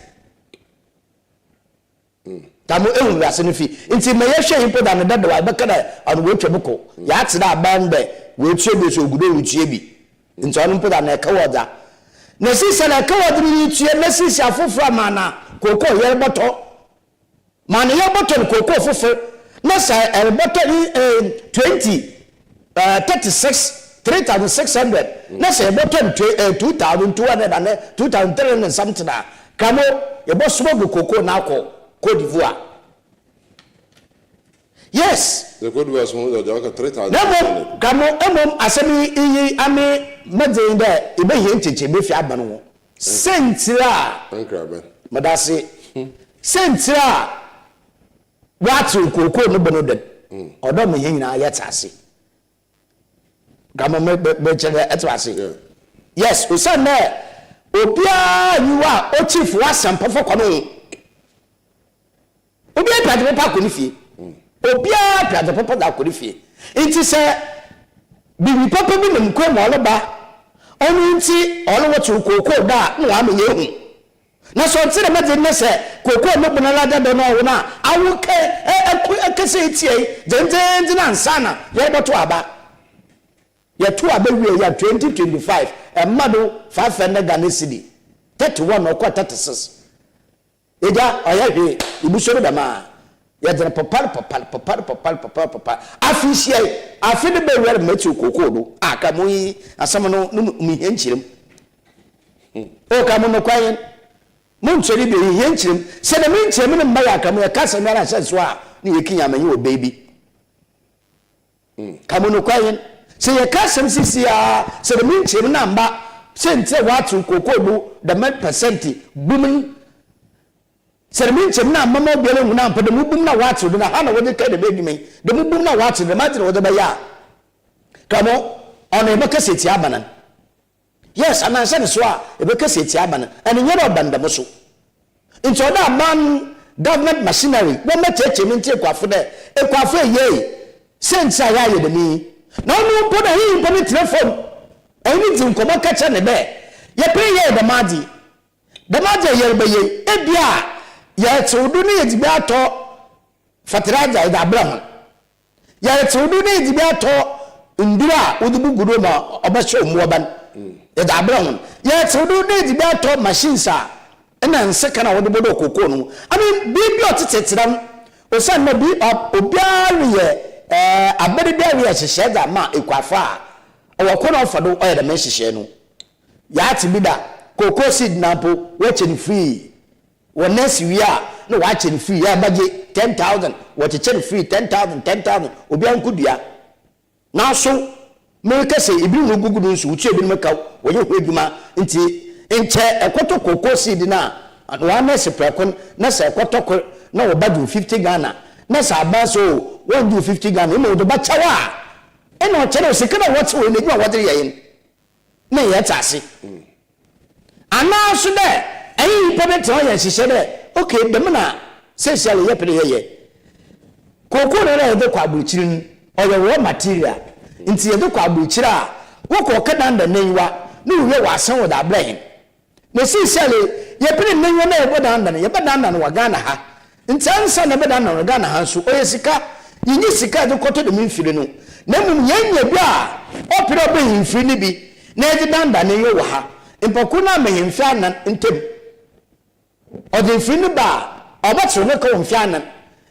Tamu emu asenifi nti me yehwe himpo da ne dada wa bekada on we tweboko ya tsida bande we twebe so gudo wutie bi nti on mpo da na kawoda na sisa na kawoda ni tue na sisa afofra mana koko ye boto mana ye boto koko fofo na sa e boto 36 3,600 na sa e boto 2,200 and 2,300 something na kamo ye bo smoke koko na akọ Côte d'Ivoire. Yes. The Côte d'Ivoire small the 3,000. No, come on, asemi ame medin there, e be here chiche be fi aba no. Sentira. Madase. Sentira. Watu koko no bono de. Odo me yin na yetase. Come on be chere etwase. Yes, we say na obia yiwa o chief wasampo for kono. Obia pade papa ko ni fie. Obia pade papa da ko ni fie. Nti se bibi papa bi nem ko mo loba. Onu nti onu wo tu kokoo da na am ye hu. Na so nti na mede ne se kokoo no buna la da do no na awuke ekese tie jenjenje na nsana ye boto aba. Ye to aba wie ya 2025 emado 500 Ghana cedi 31 or 36. Eja oya ibusoro da ma ya dere popal afisia afide be were meti kokoo do aka moyi asam no mi henchirem o ka mo no kwayen mo nchori be henchirem se na mi nchirem ne mba ya ka mo ya kasa mi ara so a ne yekinya manyi o baby ka mo no kwayen se ya kasa sisi a se na mi nchirem na mba se nte watu kokoo do the percent bumin Sermin chemna mama biele nguna mpa de mubum na watu de na hana wode ka de begime de mubum na watu de matre wode ba ya kamo ona e beka seti abanan yes ana se so a e beka seti abanan ene nyero bandam so nti oda man government machinery wo mecheche mi nti kwafo de e kwafo ye sensa ya ye de mi na no po na hi po ni telephone eni tin komo kacha ne be ye pre ye de madi ye be ye e bia ya tsudu ni ejibe ato fatiraja ida abraham ya tsudu ni ejibe ato ndura udubu gudo ma obasho muoban ida abraham ya tsudu ni ejibe ato machinesa ena nseka na wode bodo kokoo no ami bibi otetetiram osan na bi obiari ye abede biari ye hyehyɛ da ma ekwafa owakona ofado oyɛ da men hyehyɛ no ya ati bida kokoo seed nampo wache ni free Wonesi we are no watching free ya budget 10,000 what a free 10,000 obi an kudua na so me ka say ibi no gugu nsu uchi ebi meka wo ye hweduma nti enche ekoto kokoo seed na wa na se prekon na se ekoto na wo badu 50 Ghana na sa ba so won do 50 Ghana no do ba chawa e no chere o sekana what we ne wa wadere yen na ye tase ana so de ayi pebe to ya hihye de okay dem na sesial ye pede ye kokoo na ye de kwa abuchirin oye wo material nti ye de kwa abuchira a wo ko kadanda nanyiwa ne wo wa san wo da abrahin na sesial ye pede nanyiwa na ye bodanda ne ye bodanda no wa Ghana ha nti ansa na bodanda no Ghana ha so oye sika yinyi sika de koto de mfiri no na mum yenya bi a opere obe mfiri ne bi na ye danda ne ye wo ha mpokuna me hemfa na ntem odi fini ba obatro ne ko mfianan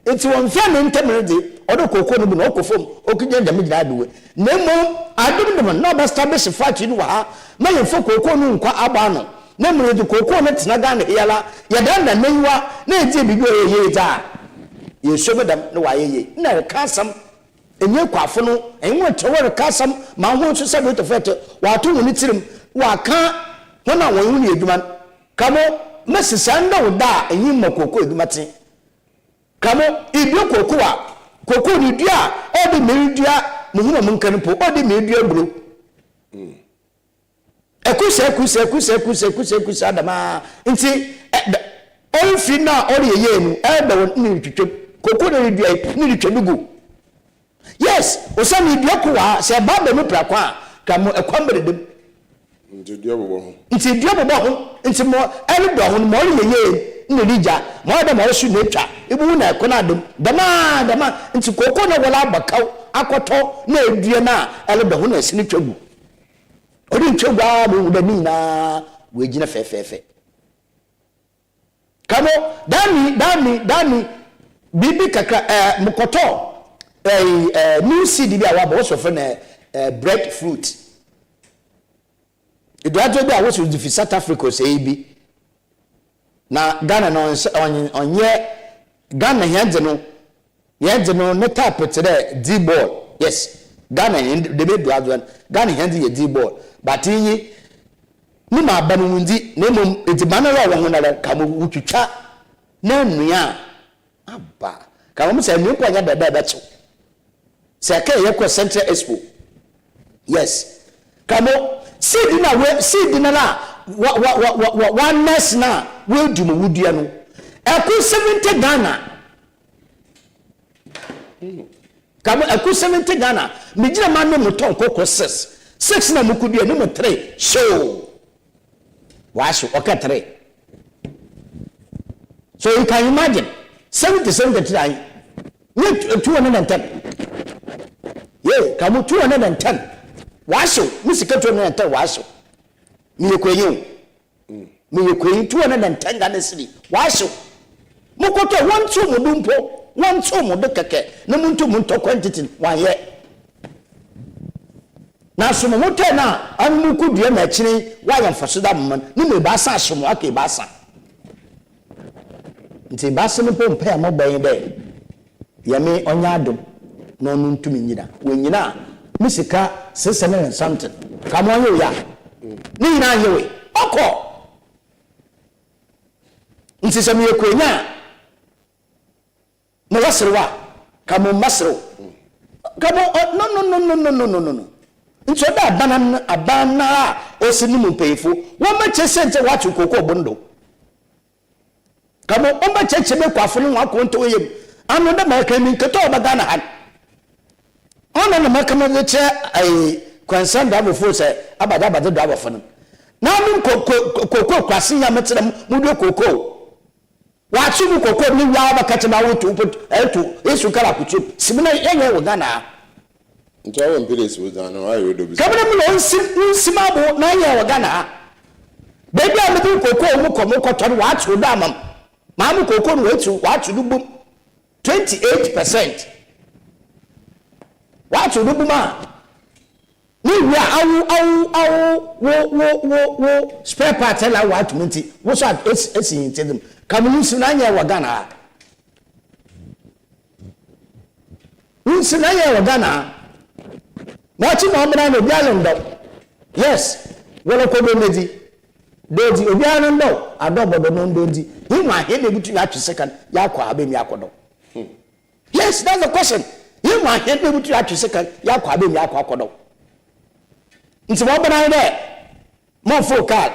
enti won mfianan ntemrede odo kokoo no bu no okofom okugye ndam gina aduwe nemo adum no ba establish factory no ha ma yefo kokoo no nkwa aba no nemo de kokoo no tena ga na yala yadanda nyiwa na eje bibi oyeye ta yeshobedam no wayeye na kasam enye kwafo no enwe tewore kasam ma ho so sabe to fete wato woni tirim waka hona won hu eduma kamo mesisanda woda enyi makoko eduma te kamo ibi kokoo a kokoo ni dua odi meridua muhuma munkan po odi meridua bro ekusa adama nti all fina all yeye nu ebe won ni twetwe kokoo ni dua ni twetwedugu yes osami dua ko wa se baba mu prakwa kamo ekwambredem nti dua bobo ho nti mo ele do ho mo yeye ni rija mo da mo su netwa ibu na ekona adom dama nti kokoo na wala abakaw akoto na edua na ele do ho na sini twagu odi twagu bo da ni na we gina fefefe kamo dami bibi kakra mukoto new seed bi awa bo so fe na breadfruit idajo bi awo so di South Africa say bi na Ghana no onye Ghana yende no ne tap tere D-ball yes Ghana de be duadwan Ghana yende ye D-ball but yi ni ma banu wundi ne mom edimana wa ho na ka mo wutwitwa na nua aba ka mo se nua kwanya dada becho se ka ye ko Central Expo yes kamo seed na la one nurse na we du mo wudua no eku 70 Ghana kamo eku 70 Ghana me gina ma no moton kokko 6 na mukudua no mo 3 show washo okay 3 so you can imagine 70 210 yeah kamo 210 washo musika 210 washo mi yekwenyu 210 Ghana cedi washo mukoto wonto mudumpo wonto mudekeke na muntu munto quantity waye na somo moto na amuku dua na chiri waye mfaso da mman ni me ba sa somo aka ba sa nti ba se no pompe amaban de yame onya adom na onu ntumi nyina wenyina musika 600 something come on you ya ni nyina yewe oko nti se me kwenya na wasrewa kamo masro kamo no nti oda abana osinimu mpefo won ma chesente watu kokko bondo kamo on ba chechebe kwafo no akonto oyem anu da ma kan nketo obaga na han ona na makama de che ai kwansan da bofo se abada da bofo no na mu kokko kwase ya metere mu do kokko watu mu kokko ni wa ba kache na wotu etu esu kala kutu simina yenye wogana ntawo mpire so da no ayo do bi kabana mu no nsimabo na yenye wogana bebi a mu kokko mu koto no watu da amam ma mu kokko no watu du bum 28% watu du bum a ni wi awu wo spare part la watu munti wo so esi yintedem kamunu sinanya wa Ghana sinanya wa Ghana wati mo mra no bialendo yes wala ko do medi doji obiano ndo adobodo no ndondi hima he na butu ya 2 second ya kwa abemi akodo yes that's the question hima he na butu ya 2 second ya kwa abemi akodo nti mo bana de mo focal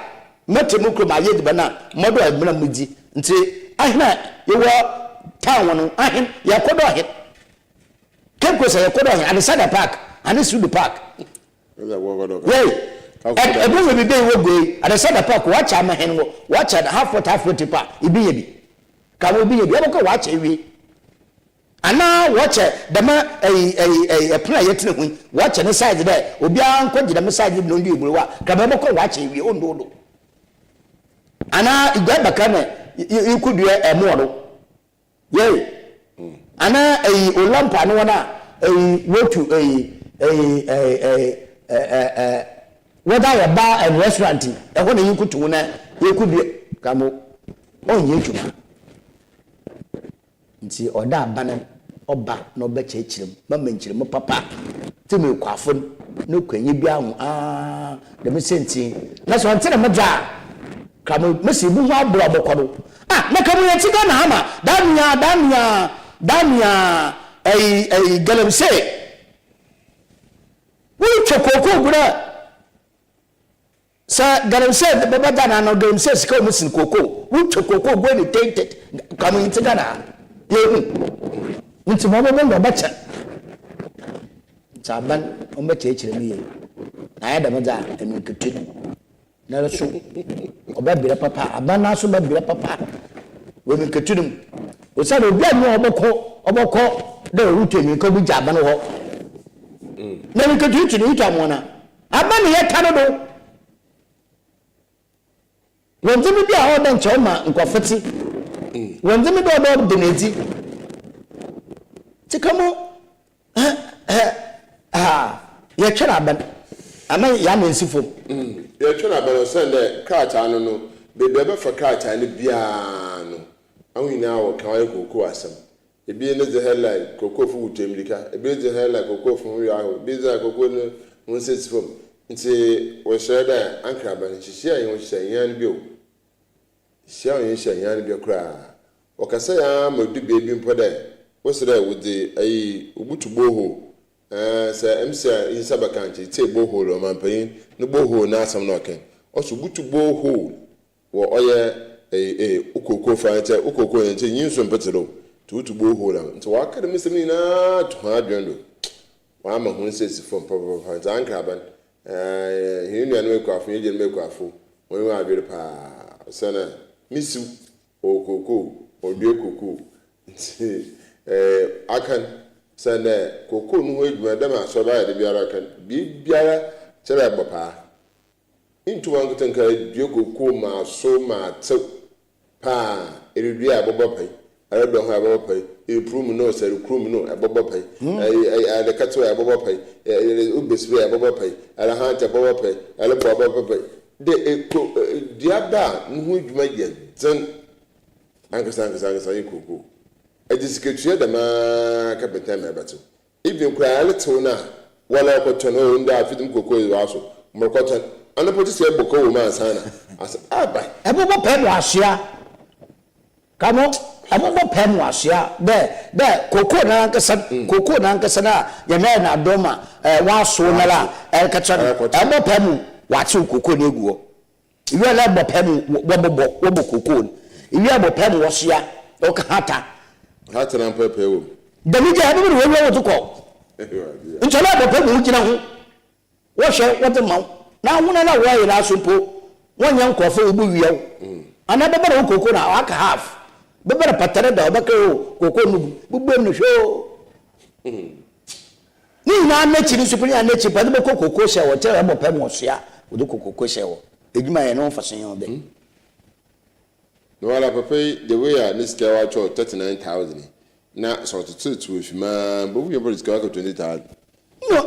mete mu kroma ye de bana modo admina mudi nti ahina yewo town no ahin yakodo ahin kemko say yakodo ahin and Sada Park and Sudu Park hey ebu we be wo go and Sada Park watch am hen wo watch at half tipa ibi yebi ka wo bi yebi e ko watch ewi ana watch dama plan yetina hu watch ne side there obi an ko gida me side no ndi eburu wa ka be ko watch ewi ondo ana igba baka na you could do a model. Yay. Ana a Olampa no one a go to a whether a bar and restaurant and when you could to you could be come on YouTube. See or that banner or back no better chim, but papa to me quaffon no can you be the missing that's one thing I'm come Missy Buma Brabo. Ah, make a chicken hammer, Damia, a galum say. We choco, brother. Sir, galum said the Babadana no game says come missing cocoa. We choco when it tainted coming into Ghana. Into Mamma better. Saban, on the church me. I had a mother and we could take. Never so. Obey papa, abana so be papa. When we continue, we said we get no oboko, the route we could be jabano. Then we continue to eat amona. Abana yet Canada. When they be a order choma in coffee, when they be about Beneti, to come you're trying. I mean, Yamin Sifo. You're trying to send the cart, I don't know. Baby, for cart and the piano. Only now can I go coasam. A being the hell like cocoa food, Jamaica, a bit the hell like cocoa from Rio, busy cocoa, one says from. It's a was there, Uncle, and she sharing what she say, Yan Bill. Sharing Yan Bill cry. Or can say, I'm a big baby in Pode. What's there with the a Ubutu boho? Sir, I'm sir in Sabakanchi, take bohole or man paying, no bohole now some knocking. Also, Butu bohole, or a Ukoko fighter, Ukoko and use some petalo to bohole. So, what can I miss me now to hard journal? One man who says from proper finds Ancaban, Union make off, Indian make off, when you are very pa, Sana, Miss you, or Coco, or dear Coco. I can. Send cocoa no way, madam, I saw by the Biara be Biara, tell papa. Into one good and Diogo ma so ma so pa, it will be a bobopay. I don't have a pay, a criminal, said a criminal, a bobopay, a cattle, a bobopay, a ubis, a bobopay, a hunt, a bobopay, a bobopay. The diaba, no would make it, then Uncle Sangas, I cocoa. I discussed the man carpenter battle. If you cry a little now, while I put on own that feeding cocoa also, more cotton, and I put this cocoa man's hand. I said, ah, by a bubble pen was here. Come on, a bubble pen was here. There, cocoa nankasana, your man Adoma, was so nala, El Catron, a more pen, what you cocoa nego. You are like a pen, wobble cocoon. If you have a pen was here, Okahata. Hat and pepper. The media had never to call. It's a lot of people who can wash out what the mouth. Now, one other way in our simple, one young coffee will be young. Another better cocoa now, I can have. But better patata, cocoa, who burn the show. Now, nature is superior nature, but the cocoa shell or terrible pen was here with the cocoa shell. It may know for saying all day. No, I pay the way I this girl I 39,000. Now, sort of two if man, but we are going to 20,000. No,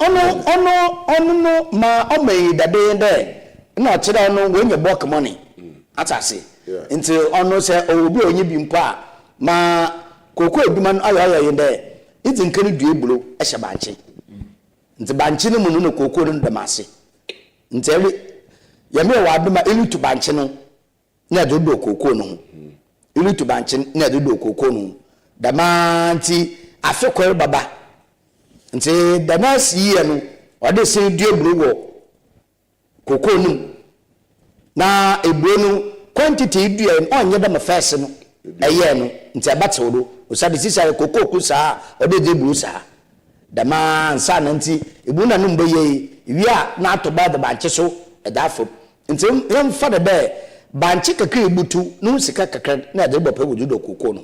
ma, may that day and there. No, I don't know when you bought money. As I say, until on no say, oh, be on you being pa, ma, cocoa, man, I in there. It's in Kenny Blue, a shabanchi. The banchino mono cocoa in the massy. Until Yamia Waduma ilu to banchino. Na do cocoa no ilu to banchin na do cocoa no da manti afekor baba nti da nas year no ode se due blue cocoa no na ebro no quantity due no onye da first no eye no nti abate wodo osade sisa cocoa kusa ode de blue sa da man sa na nti ebu na no mbeye wi a na to ba da banche so edafo nti em fa da be banchi kakra ebutu no sika kakra na de bopa wudu do kokoo no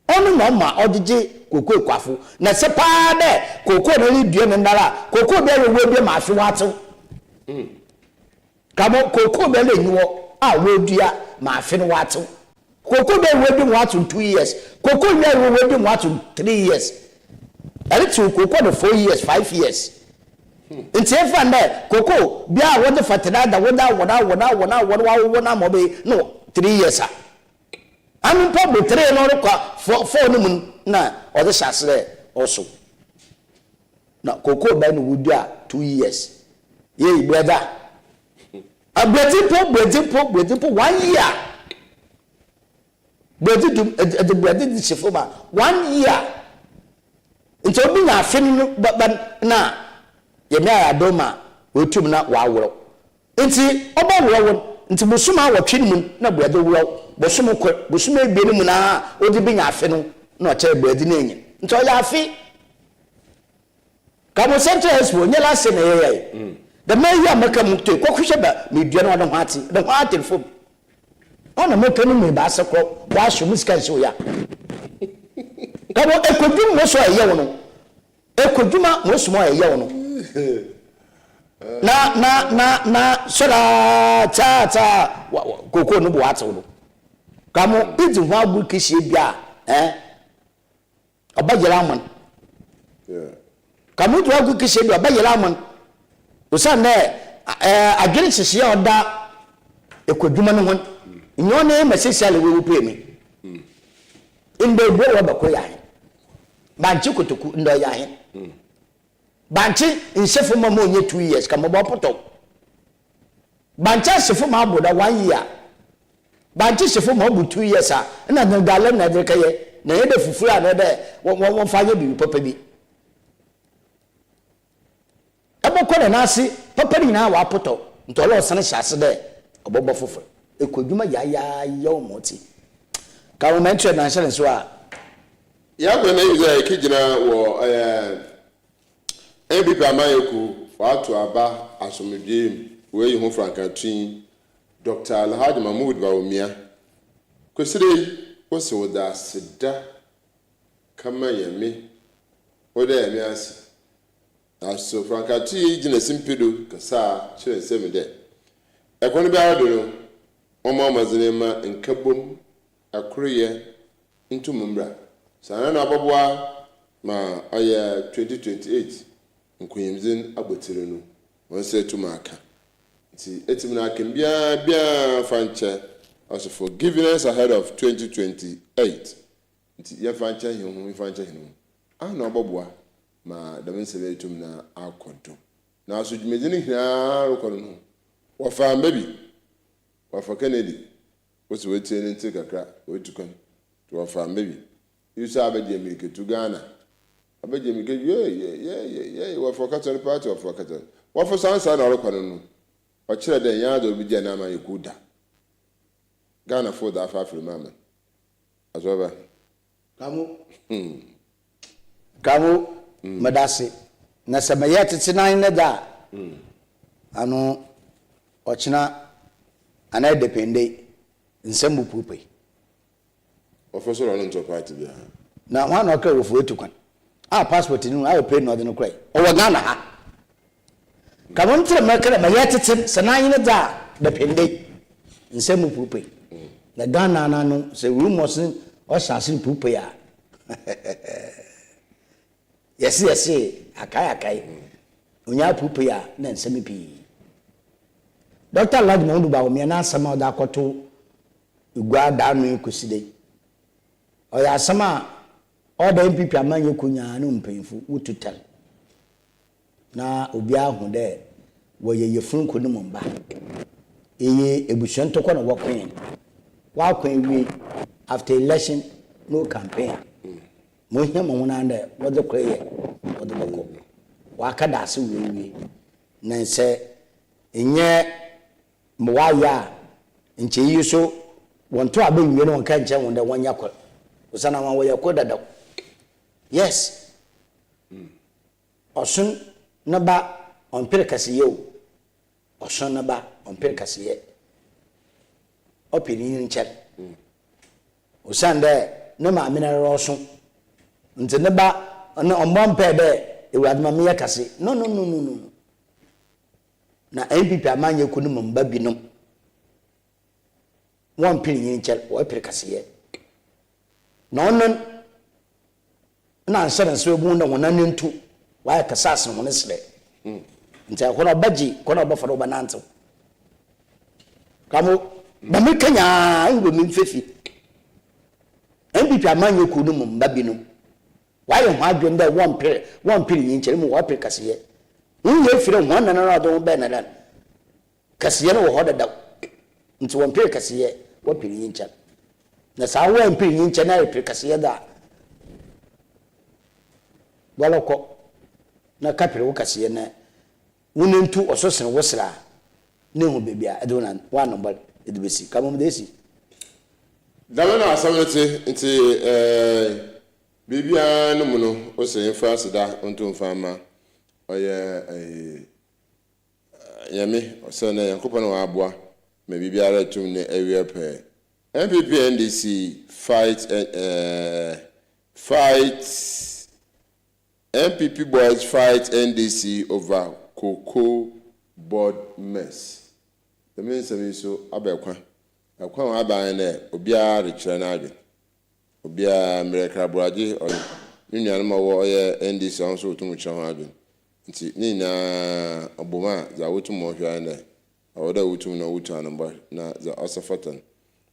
onu no ma odije kokoo kwafo na se pa de kokoo no ni due ndara kokoo be we bi ma afi wato kamo kokoo be le nyiwo a we dua ma afi no wato Koko be wedi mo ato 2 years. Koko nya wedi mo ato 3 years. Ele ti koko the 4 years, 5 years. Nti efa nda koko bia wode fatada da wona mo be no 3 years a. Am probably 3 no kwa 4 no mun na ode shasere also. Na koko ba no wudu a 2 years. Ye brother. A brother 1 year. Brother the brother di chefoma 1 year. Nti obi na afin na ye na adoma otum na waworo. Nti oba woro nti bosuma awotwe mu na brother woro. Bosuma ebienu mu na odi bi nya afin na o che brother na enye. Nti o ya afi Kamo Central Expo nyela se na yeye. The mayor maka mukte kokuhye ba medua na ho ate. The ho ate fom. Ona maka no me ba sekro wa hwe musika se oya. Kamo ekodum mo so eye wo no. Ekoduma mo so mo eye wo no. Na sora cha koko no bo ate wo. Kamo iti ho abu kihye bia obagera man. Kamutu agu kise do abayela man osan na agere sisi oda ekoduma no hon nyo ne mesisiale we pe mi inde bo wa bakoya banchi kotoku ndo ya he banchi nsefu mama onye 2 years ka mo poto banchi sefu ma boda 1 year banchi sefu ma bu 2 years a na ngale na de kaye na yede fufura na de won fanye bi papa bi abokọ na asi papa ni na wa poto ntolo osane hyase de obobo fofo ekodwuma ya omoti ka mo mentre na hyere so a ya gbe na yuza ekigina wo ebipa amayeku fatu aba asomdwe we yi ho frankatun Dr. Alhaji Mahmoud Bawumia kwesire wose woda sida kama yemi oda yemi asi aso frankati gina simpido kasa chere semi de ekonu bi ado no omo mazinema nkabom akroye ntumumra sana na abobwa ma aya 2028 nkuyimzin abotire no wonse tumaka nti etimna bia fanche as for forgiveness ahead of 2028 nti ya fanche hihu fanche hihu ana abobwa ma da men sebe tum na akodo na asujumedini hina rokono no wafa baby wafa Kennedy wosi wetie ne nti kakra wetukon to wafa baby yusa abeje America to Ghana abeje America ye wafa katon party wafa katon wafa sansa na rokono no o kire den ya do bi je na ma yekuda Ghana for da fa afri mama azoba kamu madase na samaye tete nan ne da ano ochina ana depende nsembu pupe officer on to party bia na wan no ka wofu etukwan passport ni ayo pay no de no krai o wa Ghana ha kamu ntre makara maye tete sanan ne da depende nsembu pupe na Ghana na no se rumors o shasin pupe ya Yes, akai. Unya pupu ya na nsemi pi. Dr. Alhaji Mahmoud Bawumia na asama da akoto igwa da anu ekoside. Oya asama oda MPP amanye kunya no mpemfu wututal. Na obi ahu de wo ye yefun ko no mba. Eye ebusuan tokọ na wokwen. Wa kwen wi after election no campaign. Mo hia mo na nda wode kweye wode bako wa ka da se wewe na se enye mo wa ya nche yi so wonto abenwie no nka nche wonda wonya kwa usana wan wo yakoda da yes osun na ba on perkasiye o osun na ba on perkasiye opini nche usanda na ma amina rosun nti ne ba na ombompe de ewadma me yakase no na MPP amanye kunu mba binom one penny in chel or precasier. No, na sudden so wound on an into why a assassin on his leg. Until what a budgie, what a buffalo bananto. Come, Mamma Kenya, will mean 50. And be a man you couldn't babinum. Why am I doing that one penny in chel or precasier? You feel one another better. Cassiano ordered out into one precasier, what penny in chel. That's how one penny in channel precasier that. Waloko na kapere wokase na wonentu ososen wosra ne hu bebia adona one number edibesi kamom desi damana asamete nti bibia no mu no osen fa seda onto mfa ma oye yami osena yankopana wa aboa me bibia ratum ne ewie pe MPP NDC fight MPP boys fight NDC over cocoa board mess. The means so abekwa. Akwa aba na obia rekira na ade. Obia miracle braji or union ma wo ye NDC on so tumu cha ho ade. Nti ni na oboma za wotu mo hwa na. Awoda wotu na wotu anamba na za osafatan.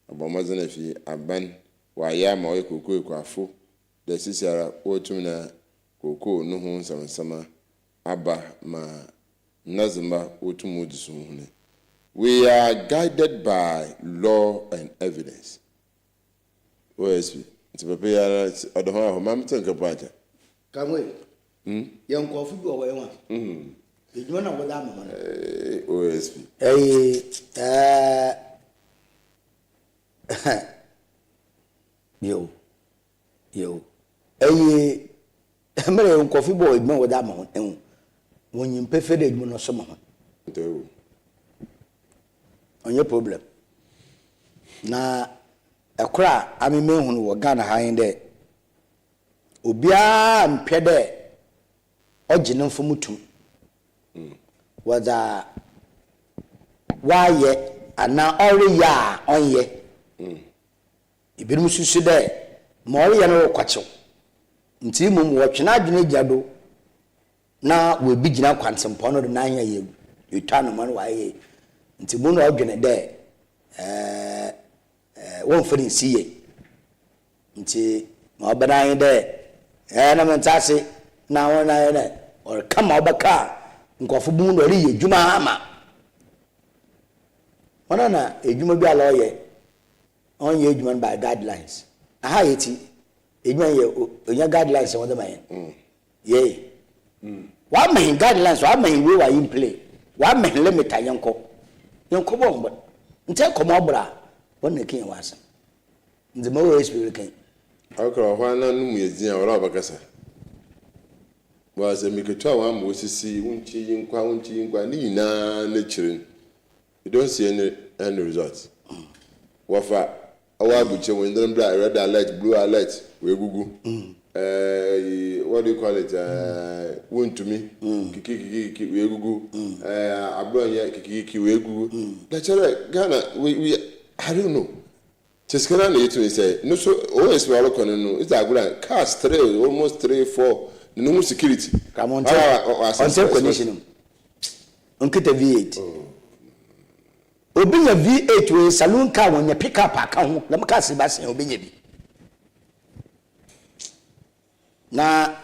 Oboma zana fi aban wa ya ma wo cocoa ekwafo. The sisiara wotu na koko no ho nsama aba ma nazima otumodisu hune. We are guided by law and evidence. OSP it's prepare odoho ho mam tanka paja kamwe yan kofi go we wa ejuma na wala mama OSP yo Emere yon coffee boy me wada ma hon won yim perfect mu no so ma hon onye problem na ekura ameme hunu wo Ghana han de obia mpɛ de ogine mfomutum wada waye ana ori ya onye ibirum susu de ma ori ya no kwacho nti mum wotwena adwene gyado na we bi gina kwansempɔ no de na anya ye yutano man wa ye nti mu no adwene de won feri siye nti ma obadan de na mentase na wona ye ne or kama obaka nkofo bu no ri ye dwuma ama wona na edwuma bi ala oye on ye dwuma by guidelines aha yeti ejuma ye onya guidelines won the man ye wa main guidelines wa main we wa in play wa main limit yanko bombo nte komo obra won kin wasa nze mo we spirit kan akra hwa na no mu yezin awra obakasa wa se miketu awa mo sisi wunchi yinkwa ni na na chirin you don't see any results wafa awa buche when them red alert blue alert we gugu what do you call it won to me kiki we gugu abronya kiki we gugu lecture Ghana we I don't know Cheskana na yetu say no so always we are looking no it's a good cars 3 almost 3 4 no security come on on condition onkita V8 obinya V8 we saloon car won ya pick up aka ho na maka se ba se obinya bi na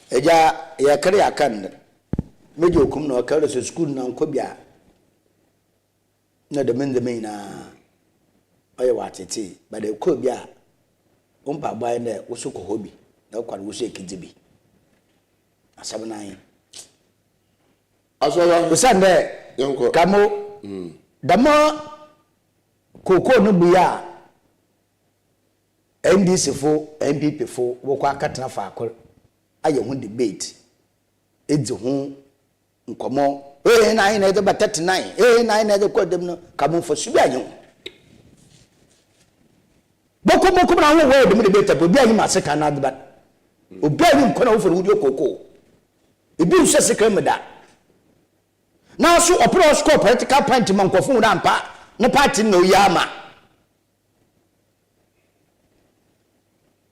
eja ya kare akan mejo kum na kare so school na nko bia na de men na oye watete but de ko bia umpa boy na wo so ko hobi na kware wo so ekidibi asabana asoba usande yanko kamo dama koko no buya NDC fo MPP fo wo kwa katena fa akor aye ho debate edi ho nkomo na ina de 39 na ina de kodem no kamo fo su bianyo boko na wo wo de debate bo bianyo maseka na de ba obianyo nkona wo fo wudio koko ebi nse sekre meda na so opera score political point man kofo na mpa na party no yama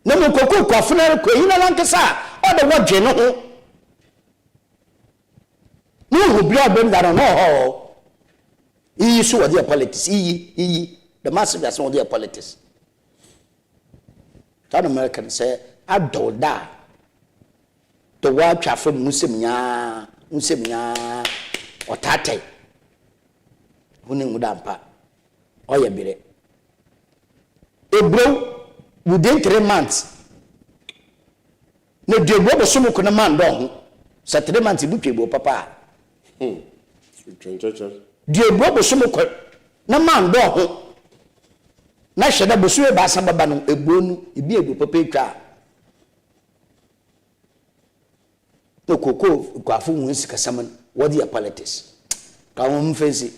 na mo kokko kwafuna ko yina lankesa o de wodwe no ho no obi abem da no ho iyi so wode politics iyi the massive as wode politics tan American say adolda to wa twafo musemnya otatai hune ngudampa oya bire ebro within 3 months ne debo bo sumu ko na man do ho sa 3 months bu twebo papa debo bo sumu ko na man do ho na hweda bo suwe ba sa baba no egbo nu ebi egbo papa etwa no koko kwafu mu sika saman what the politics ka won fancy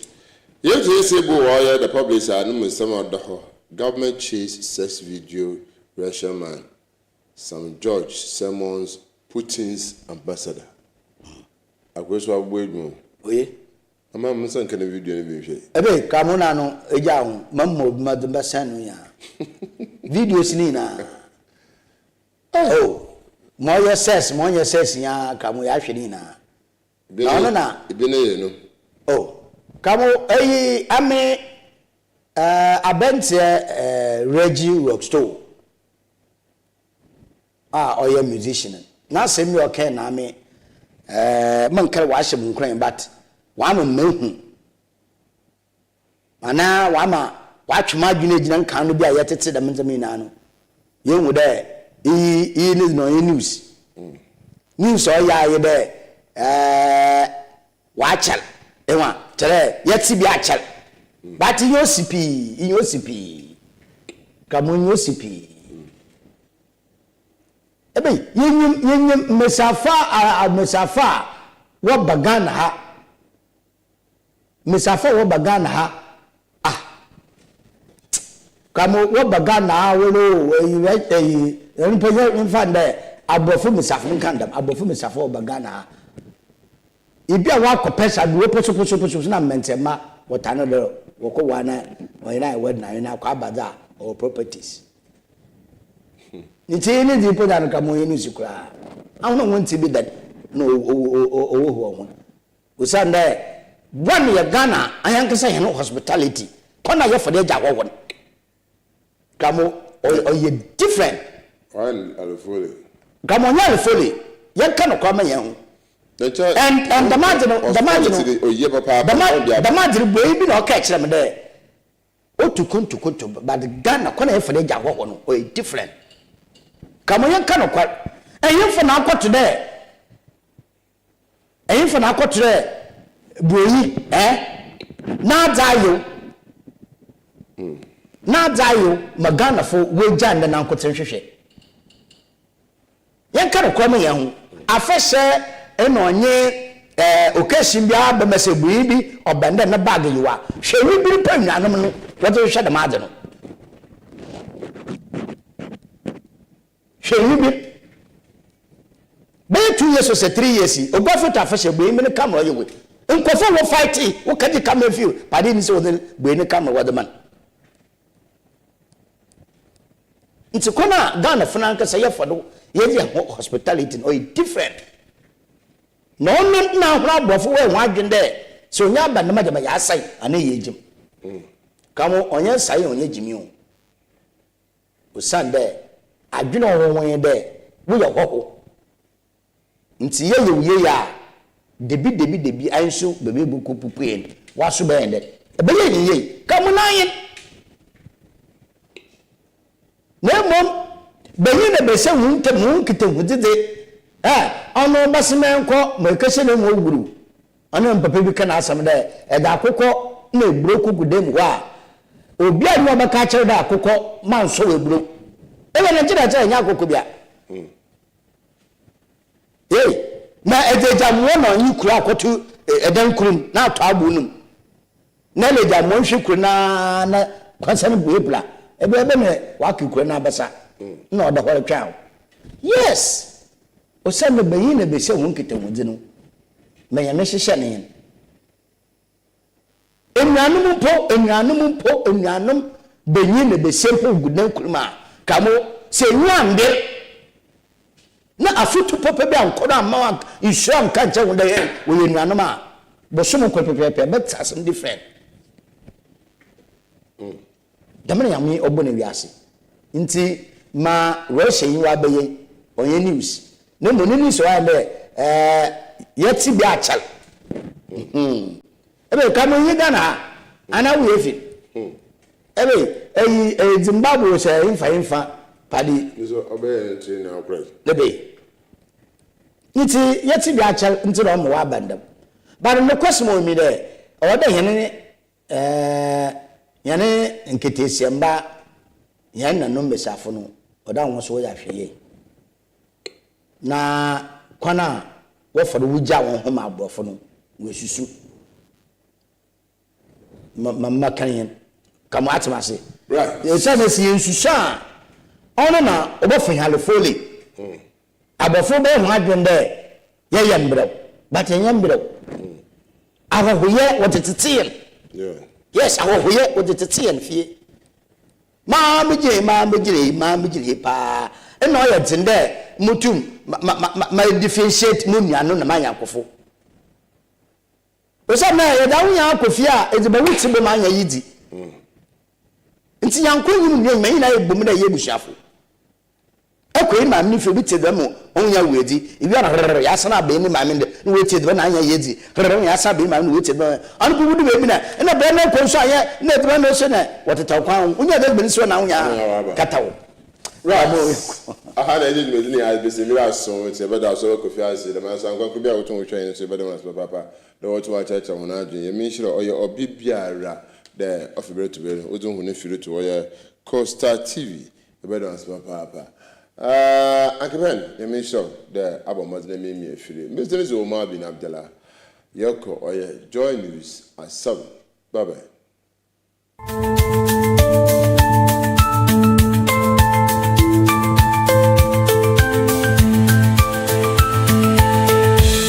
yes yes go why the public are no some of the government chase sex video Russian man some George Simmons Putin's ambassador agweso agbedu oye ama msan kana video ni bi hwe ebe ka mo na no eja ho mammo madumba sanu ya videos ni na oh mo ye ses ya ka mo ya hwe ni na na ibi na ye no oh kamo eyi ame abente Reggie Rockstone oye musician na semi okay na ame man kare wa hye bunkran but wa ma mehu ana wa twema dwene gina nkan no bia yetete da menzami na no yenwu de yi no news o ya ye de wa chal ewa tere yeti bi achal but yosipi kamun yosipi ebe yenyem mesafa wo bagana ha mesafa wo bagana ha kamo wo bagana ha wo npo infande abofu mesafa nkandam abofu mesafa wo bagana ha ibia wa kopesa duwe poso na mentema wotano do woko wana oyina word na ina kwa bada or properties niti ni di poda nka mo yenu sikura ahun won ti bi that no owo ho usanda one ya Ghana ayankasa he no hospitality kona ye for the jago won kamo oye different one alfole kamo nya alfole ye kan kwa ma ye ho and the margin boy bi no catch them there o to kuntu but the Ghana kona e for the jago no o different kamo yan kan kwa eyin for na akwa today boy na dayo magana fo we janda na nkote hwehwe yan kan kwa ma yan afese eno onye occasion bia ba mesebu bi obende na bag yiwa hwe bi pa nwanom no wote hwe da maade no hwe bi be 2 years or 3 years ogofo ta fashe bu imi ne camera yewe nkofo wo fight wo kaji camera view padi ni se wo bu ne camera wo de man it's kona Ghana franka say ye fodo ye hospitality no different no na hura bofo we wadwende so nya ba na majama ya sai ana ye jim kamo onye sai onye jimi o usande adwene won de wo ye hoho nti ye ya debi anso bebe buku pupuen waso be ende ebe ye kamo na yin na mom benyi na bese hunte mun kite hudide ono basimenko mekese na mo guru ono mpapa bi kana asam da eda akokọ na eburo kugudem wa obi a no baka kire da akokọ manso eburo ebe na kire ta nya akokọ bia na edeja mo na nyi kura akotu edan kurum na ato abunum na leja mo hwe kuru na kwasan buebla ebe me wakikura na basa na oda hore twa yes o se me bayi na be se won kitawudi no me ya me hyehyɛ ne enyanum po enyanum benyi na be se po gudan kuruma kamo say one day na afutu pope be ankodo amma insure nka nche wo dey wo yenuanom a bo so mo pepepe but some different damana yami obo na wiase nti ma Russia yi wa beye onye news na mo news wa be yeti bi achal ebe ka mo yi Ghana ana wo efi ebe Zimbabwe se infa padi so obe train na operate lebe nti yeti bi achal nti ro mo wa bandam but no question mo mi de o de yane nketesiamba yan na no mbesafo no oda won so ya hweye na kwana wo foro wugya won ho ma abrofo no we susu mamma kan kama atmase right esa na si ensusa ono na obofo halefole abofo be ho adwende ye yembrɛ but yembrɛ ahoye wotetetiel yeah yes ahoye wotetetiel fie ma mejire pa eno ye tinde mutum ma differentiate munuano na mayankofo osa na ye dawo ya akofi a eziba wuti be ma anya yidi nti yanko yim nwe mai na ye bom na ye bushafo akoyi ma mni fe biti demo onya wedi ibi ana ya sana be ni ma mende ni weti de na anya yedi ya sa be ma ni weti de an ku wudu be mi na na be na ko so anya na de na so na woteta kwan onya de be ni so na onya katawo aha na eji me ni a be se mi ra so ti be da so ko fi ase de ma san kwan ku bia wo tun wo twen so be de ma so papa de wo tun wa chacha ho na adwen ye mi hiro oye obi biara de ofibere to be o dun hu ne firi to oye Costa TV be de ma so papa Akiben, you mean so the Abba Muslim me free. Mr. OMAR bin ABDULLAH. Yoko or Joy News at 7. Bye bye.